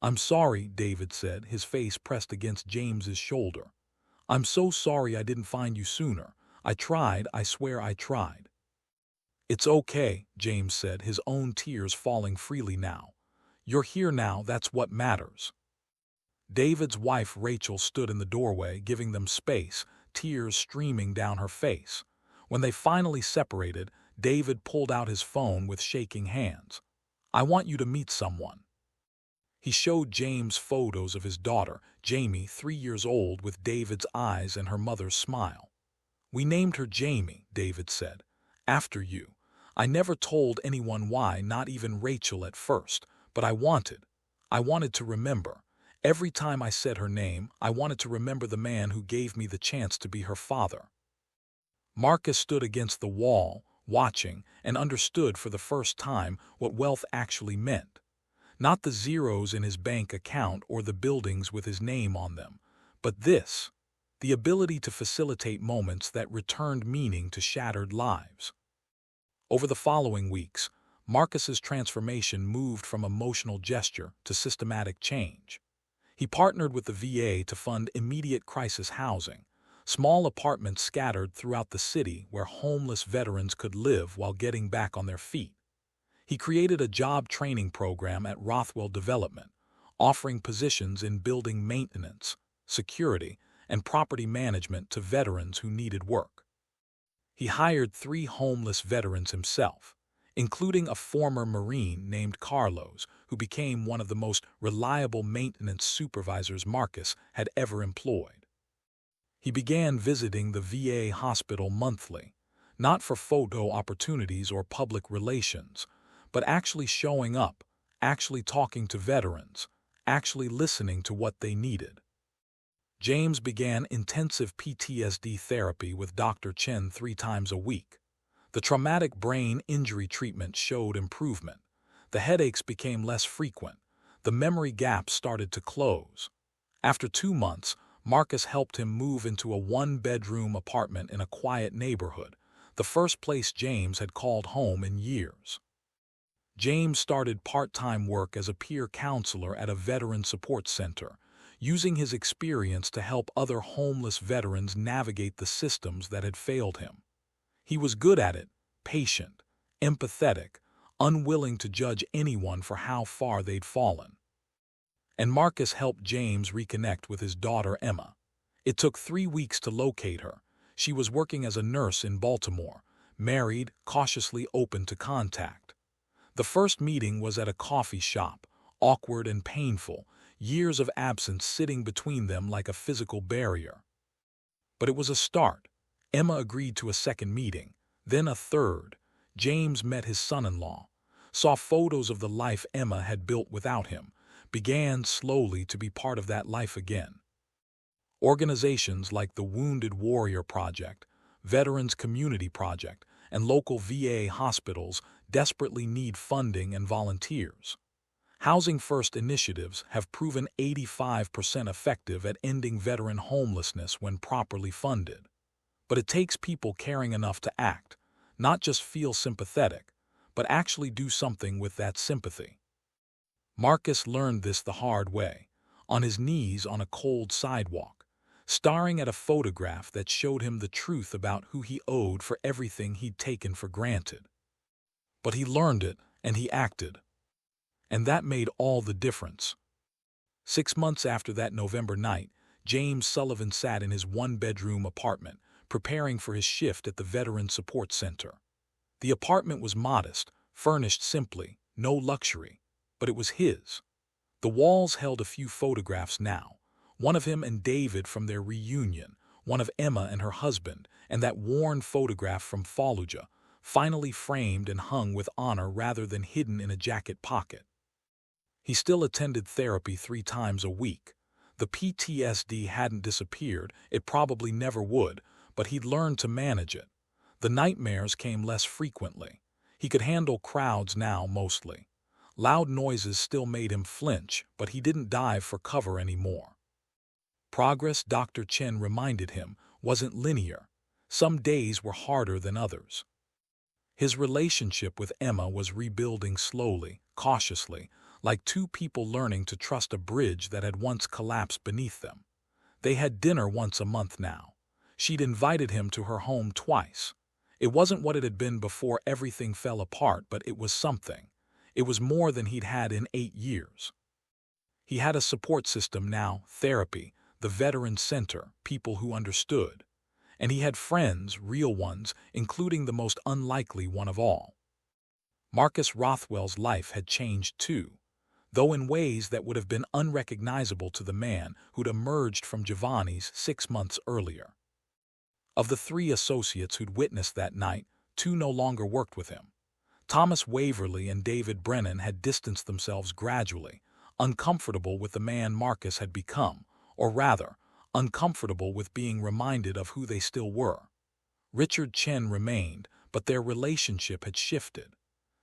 A: "I'm sorry," David said, his face pressed against James's shoulder. "I'm so sorry I didn't find you sooner. I tried, I swear I tried." "It's okay," James said, his own tears falling freely now. "You're here now, that's what matters." David's wife Rachel stood in the doorway, giving them space, tears streaming down her face. When they finally separated, David pulled out his phone with shaking hands. "I want you to meet someone." He showed James photos of his daughter, Jamie, 3 years old, with David's eyes and her mother's smile. "We named her Jamie," David said, "after you. I never told anyone why, not even Rachel at first, but I wanted to remember. Every time I said her name, I wanted to remember the man who gave me the chance to be her father." Marcus stood against the wall, watching, and understood for the first time what wealth actually meant. Not the zeros in his bank account or the buildings with his name on them, but this, the ability to facilitate moments that returned meaning to shattered lives. Over the following weeks, Marcus's transformation moved from emotional gesture to systematic change. He partnered with the VA to fund immediate crisis housing, small apartments scattered throughout the city where homeless veterans could live while getting back on their feet. He created a job training program at Rothwell Development, offering positions in building maintenance, security, and property management to veterans who needed work. He hired 3 homeless veterans himself, including a former Marine named Carlos, who became one of the most reliable maintenance supervisors Marcus had ever employed. He began visiting the VA hospital monthly, not for photo opportunities or public relations, but actually showing up, actually talking to veterans, actually listening to what they needed. James began intensive PTSD therapy with Dr. Chen 3 times a week. The traumatic brain injury treatment showed improvement. The headaches became less frequent. The memory gaps started to close. After 2 months, Marcus helped him move into a 1-bedroom apartment in a quiet neighborhood, the first place James had called home in years. James started part-time work as a peer counselor at a veteran support center, using his experience to help other homeless veterans navigate the systems that had failed him. He was good at it, patient, empathetic, unwilling to judge anyone for how far they'd fallen. And Marcus helped James reconnect with his daughter Emma. It took 3 weeks to locate her. She was working as a nurse in Baltimore, married, cautiously open to contact. The first meeting was at a coffee shop, awkward and painful, years of absence sitting between them like a physical barrier. But it was a start. Emma agreed to a second meeting, then a third. James met his son-in-law, saw photos of the life Emma had built without him, began slowly to be part of that life again. Organizations like the Wounded Warrior Project, Veterans Community Project, and local VA hospitals desperately need funding and volunteers. Housing First initiatives have proven 85% effective at ending veteran homelessness when properly funded. But it takes people caring enough to act, not just feel sympathetic, but actually do something with that sympathy. Marcus learned this the hard way, on his knees on a cold sidewalk, staring at a photograph that showed him the truth about who he owed for everything he'd taken for granted. But he learned it, and he acted. And that made all the difference. 6 months after that November night, James Sullivan sat in his one-bedroom apartment, preparing for his shift at the Veteran Support Center. The apartment was modest, furnished simply, no luxury, but it was his. The walls held a few photographs now, one of him and David from their reunion, one of Emma and her husband, and that worn photograph from Fallujah, finally framed and hung with honor rather than hidden in a jacket pocket. He still attended therapy 3 times a week. The PTSD hadn't disappeared, it probably never would, but he'd learned to manage it. The nightmares came less frequently. He could handle crowds now mostly. Loud noises still made him flinch, but he didn't dive for cover anymore. Progress, Dr. Chen reminded him, wasn't linear. Some days were harder than others. His relationship with Emma was rebuilding slowly, cautiously, like 2 people learning to trust a bridge that had once collapsed beneath them. They had dinner once a month now. She'd invited him to her home twice. It wasn't what it had been before everything fell apart, but it was something. It was more than he'd had in 8 years. He had a support system now, therapy, the Veteran Center, people who understood. And he had friends, real ones, including the most unlikely one of all. Marcus Rothwell's life had changed too, though in ways that would have been unrecognizable to the man who'd emerged from Giovanni's 6 months earlier. Of the 3 associates who'd witnessed that night, 2 no longer worked with him. Thomas Waverly and David Brennan had distanced themselves gradually, uncomfortable with the man Marcus had become, or rather, uncomfortable with being reminded of who they still were. Richard Chen remained, but their relationship had shifted.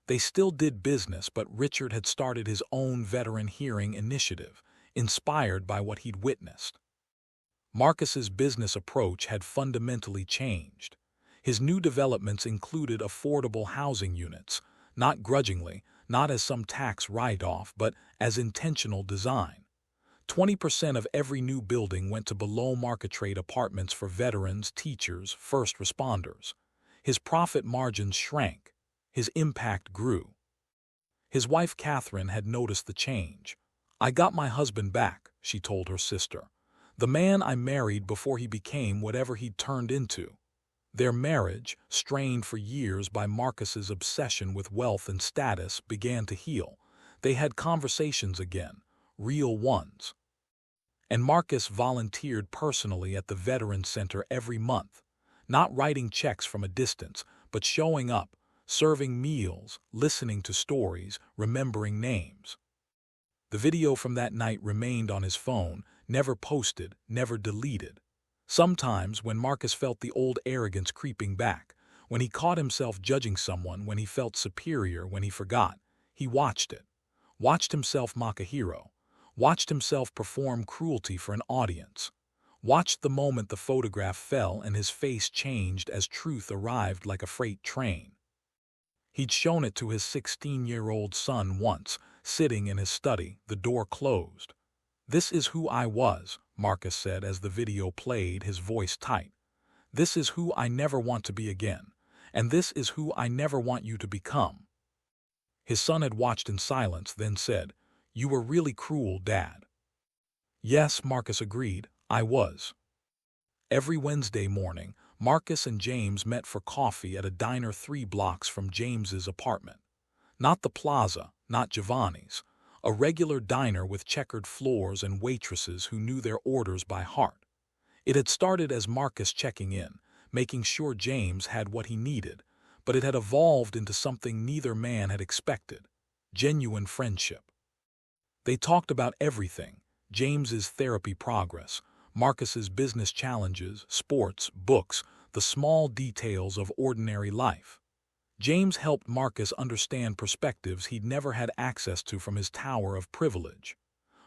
A: They still did business, but Richard had started his own veteran hearing initiative, inspired by what he'd witnessed. Marcus's business approach had fundamentally changed. His new developments included affordable housing units, not grudgingly, not as some tax write-off, but as intentional design. 20% of every new building went to below-market rate apartments for veterans, teachers, first responders. His profit margins shrank. His impact grew. His wife Catherine had noticed the change. "I got my husband back," she told her sister. "The man I married before he became whatever he'd turned into." Their marriage, strained for years by Marcus's obsession with wealth and status, began to heal. They had conversations again, real ones. And Marcus volunteered personally at the Veteran Center every month, not writing checks from a distance, but showing up, serving meals, listening to stories, remembering names. The video from that night remained on his phone, never posted, never deleted. Sometimes, when Marcus felt the old arrogance creeping back, when he caught himself judging someone, when he felt superior, when he forgot, he watched it. Watched himself mock a hero. Watched himself perform cruelty for an audience. Watched the moment the photograph fell and his face changed as truth arrived like a freight train. He'd shown it to his 16-year-old son once, sitting in his study, the door closed. "This is who I was," Marcus said as the video played, his voice tight. "This is who I never want to be again, and this is who I never want you to become." His son had watched in silence, then said, "You were really cruel, Dad." "Yes," Marcus agreed, "I was." Every Wednesday morning, Marcus and James met for coffee at a diner 3 blocks from James's apartment. Not the plaza, not Giovanni's. A regular diner with checkered floors and waitresses who knew their orders by heart. It had started as Marcus checking in, making sure James had what he needed, but it had evolved into something neither man had expected: genuine friendship. They talked about everything: James's therapy progress, Marcus's business challenges, sports, books, the small details of ordinary life. James helped Marcus understand perspectives he'd never had access to from his tower of privilege.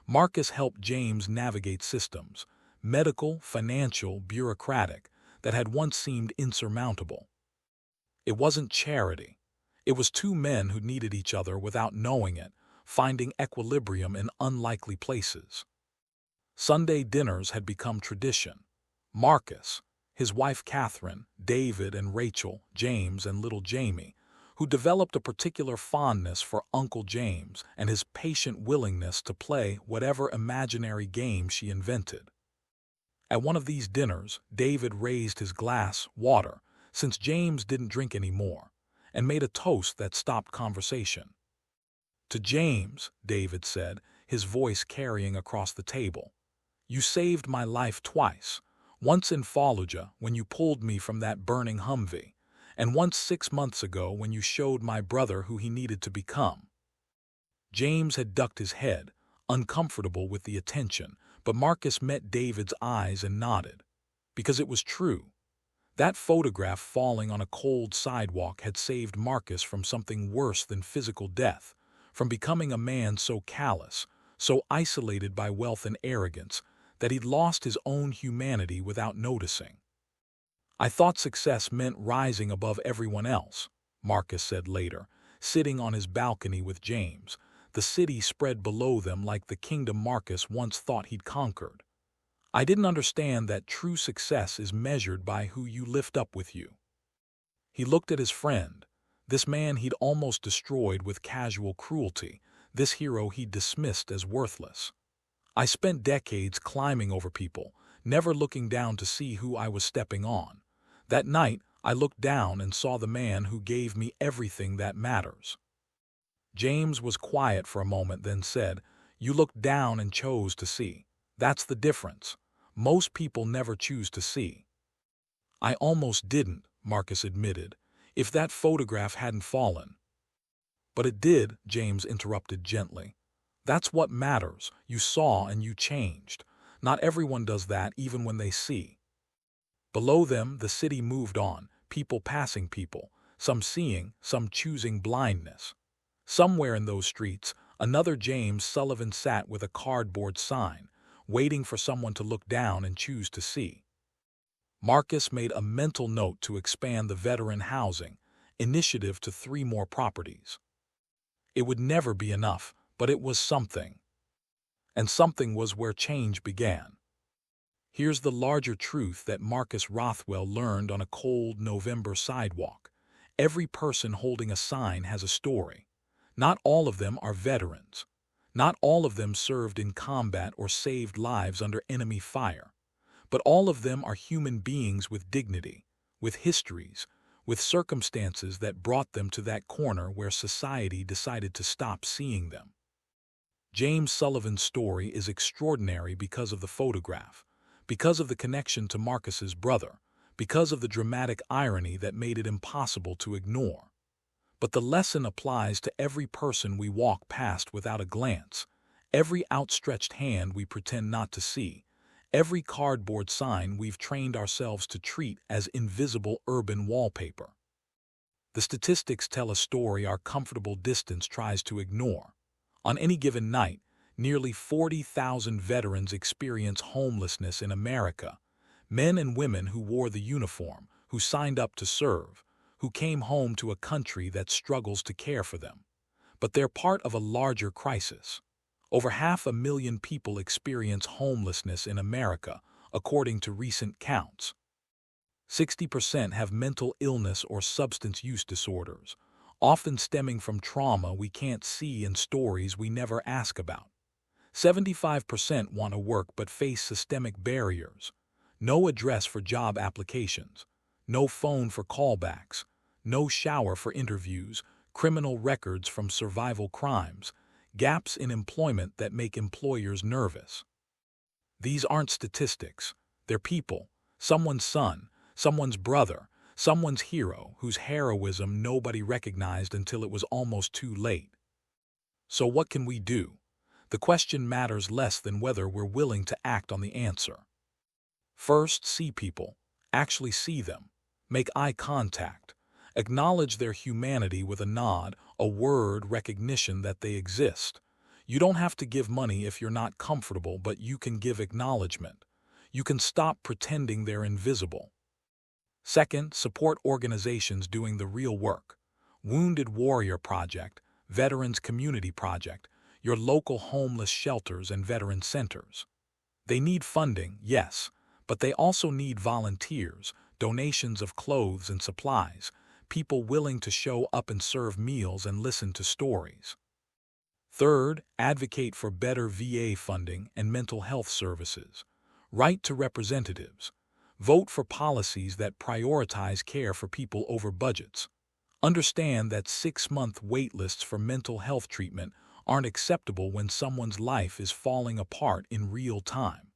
A: Marcus helped James navigate systems, medical, financial, bureaucratic, that had once seemed insurmountable. It wasn't charity. It was two men who needed each other without knowing it, finding equilibrium in unlikely places. Sunday dinners had become tradition. Marcus, his wife Catherine, David and Rachel, James and little Jamie, who developed a particular fondness for Uncle James and his patient willingness to play whatever imaginary game she invented. At one of these dinners, David raised his glass, water, since James didn't drink any more, and made a toast that stopped conversation. To James, David said, his voice carrying across the table, "You saved my life twice, once in Fallujah when you pulled me from that burning Humvee, and once 6 months ago when you showed my brother who he needed to become." James had ducked his head, uncomfortable with the attention, but Marcus met David's eyes and nodded. Because it was true. That photograph falling on a cold sidewalk had saved Marcus from something worse than physical death, from becoming a man so callous, so isolated by wealth and arrogance, that he'd lost his own humanity without noticing. "I thought success meant rising above everyone else," Marcus said later, sitting on his balcony with James, the city spread below them like the kingdom Marcus once thought he'd conquered. "I didn't understand that true success is measured by who you lift up with you." He looked at his friend, this man he'd almost destroyed with casual cruelty, this hero he'd dismissed as worthless. "I spent decades climbing over people, never looking down to see who I was stepping on. That night, I looked down and saw the man who gave me everything that matters." James was quiet for a moment, then said, "You looked down and chose to see. That's the difference. Most people never choose to see." "I almost didn't," Marcus admitted, "if that photograph hadn't fallen." "But it did," James interrupted gently. "That's what matters. You saw and you changed. Not everyone does that even when they see." Below them, the city moved on, people passing people, some seeing, some choosing blindness. Somewhere in those streets, another James Sullivan sat with a cardboard sign, waiting for someone to look down and choose to see. Marcus made a mental note to expand the veteran housing initiative to 3 more properties. It would never be enough, but it was something. And something was where change began. Here's the larger truth that Marcus Rothwell learned on a cold November sidewalk. Every person holding a sign has a story. Not all of them are veterans. Not all of them served in combat or saved lives under enemy fire. But all of them are human beings with dignity, with histories, with circumstances that brought them to that corner where society decided to stop seeing them. James Sullivan's story is extraordinary because of the photograph, because of the connection to Marcus's brother, because of the dramatic irony that made it impossible to ignore. But the lesson applies to every person we walk past without a glance, every outstretched hand we pretend not to see, every cardboard sign we've trained ourselves to treat as invisible urban wallpaper. The statistics tell a story our comfortable distance tries to ignore. On any given night, nearly 40,000 veterans experience homelessness in America, men and women who wore the uniform, who signed up to serve, who came home to a country that struggles to care for them. But they're part of a larger crisis. Over 500,000 people experience homelessness in America, according to recent counts. 60% have mental illness or substance use disorders, often stemming from trauma we can't see and stories we never ask about. 75% want to work but face systemic barriers. No address for job applications, no phone for callbacks, no shower for interviews, criminal records from survival crimes, gaps in employment that make employers nervous. These aren't statistics. They're people, someone's son, someone's brother, someone's hero whose heroism nobody recognized until it was almost too late. So what can we do? The question matters less than whether we're willing to act on the answer. First, see people. Actually see them. Make eye contact. Acknowledge their humanity with a nod, a word recognition that they exist. You don't have to give money if you're not comfortable, but you can give acknowledgement. You can stop pretending they're invisible. Second, support organizations doing the real work. Wounded Warrior Project, Veterans Community Project, your local homeless shelters and veteran centers. They need funding, yes, but they also need volunteers, donations of clothes and supplies, people willing to show up and serve meals and listen to stories. Third, advocate for better VA funding and mental health services. Write to representatives. Vote for policies that prioritize care for people over budgets. Understand that 6-month wait lists for mental health treatment aren't acceptable when someone's life is falling apart in real time.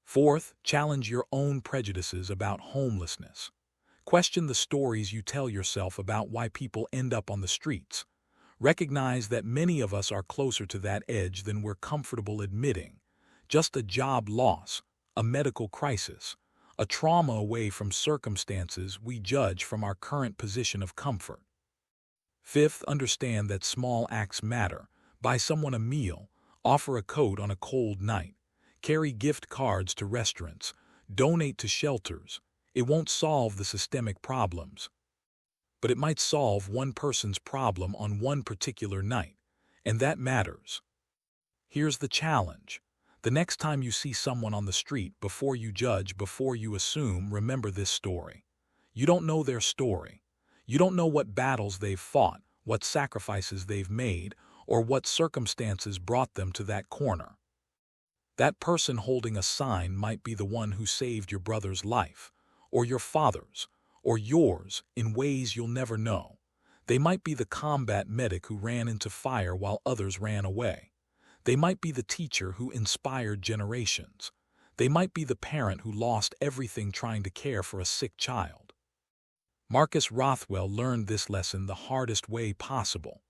A: Fourth, challenge your own prejudices about homelessness. Question the stories you tell yourself about why people end up on the streets. Recognize that many of us are closer to that edge than we're comfortable admitting. Just a job loss, a medical crisis, a trauma away from circumstances we judge from our current position of comfort. Fifth, understand that small acts matter. Buy someone a meal, offer a coat on a cold night, carry gift cards to restaurants, donate to shelters. It won't solve the systemic problems, but it might solve one person's problem on one particular night, and that matters. Here's the challenge. The next time you see someone on the street, before you judge, before you assume, remember this story. You don't know their story. You don't know what battles they've fought, what sacrifices they've made, or what circumstances brought them to that corner. That person holding a sign might be the one who saved your brother's life, or your father's, or yours, in ways you'll never know. They might be the combat medic who ran into fire while others ran away. They might be the teacher who inspired generations. They might be the parent who lost everything trying to care for a sick child. Marcus Rothwell learned this lesson the hardest way possible,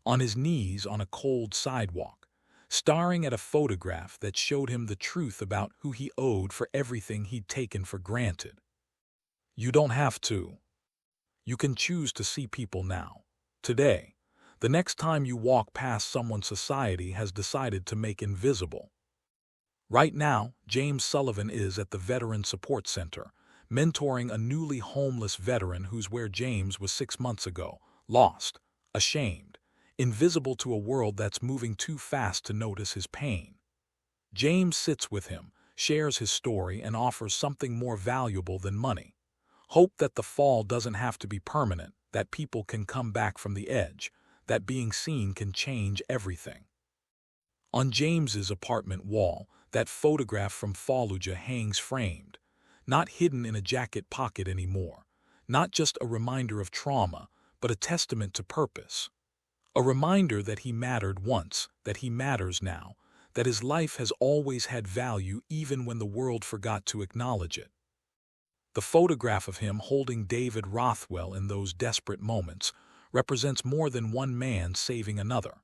A: on his knees on a cold sidewalk, staring at a photograph that showed him the truth about who he owed for everything he'd taken for granted. You don't have to. You can choose to see people now, today, the next time you walk past someone society has decided to make invisible. Right now, James Sullivan is at the Veteran Support Center, mentoring a newly homeless veteran who's where James was 6 months ago, lost, ashamed, invisible to a world that's moving too fast to notice his pain. James sits with him, shares his story, and offers something more valuable than money. Hope that the fall doesn't have to be permanent, that people can come back from the edge, that being seen can change everything. On James's apartment wall, that photograph from Fallujah hangs framed, not hidden in a jacket pocket anymore, not just a reminder of trauma, but a testament to purpose. A reminder that he mattered once, that he matters now, that his life has always had value even when the world forgot to acknowledge it. The photograph of him holding David Rothwell in those desperate moments represents more than one man saving another.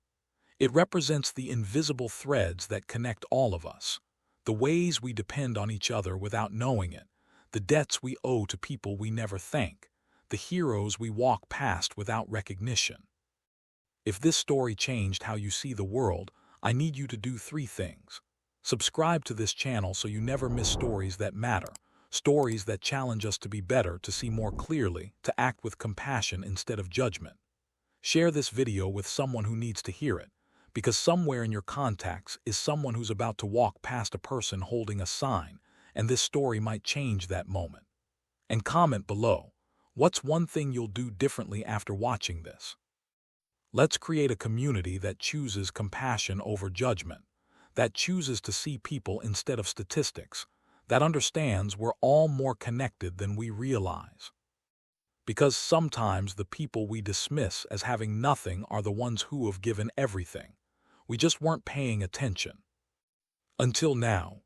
A: It represents the invisible threads that connect all of us, the ways we depend on each other without knowing it, the debts we owe to people we never thank, the heroes we walk past without recognition. If this story changed how you see the world, I need you to do 3 things. Subscribe to this channel so you never miss stories that matter, stories that challenge us to be better, to see more clearly, to act with compassion instead of judgment. Share this video with someone who needs to hear it, because somewhere in your contacts is someone who's about to walk past a person holding a sign, and this story might change that moment. And comment below, what's one thing you'll do differently after watching this? Let's create a community that chooses compassion over judgment, that chooses to see people instead of statistics, that understands we're all more connected than we realize. Because sometimes the people we dismiss as having nothing are the ones who have given everything. We just weren't paying attention. Until now.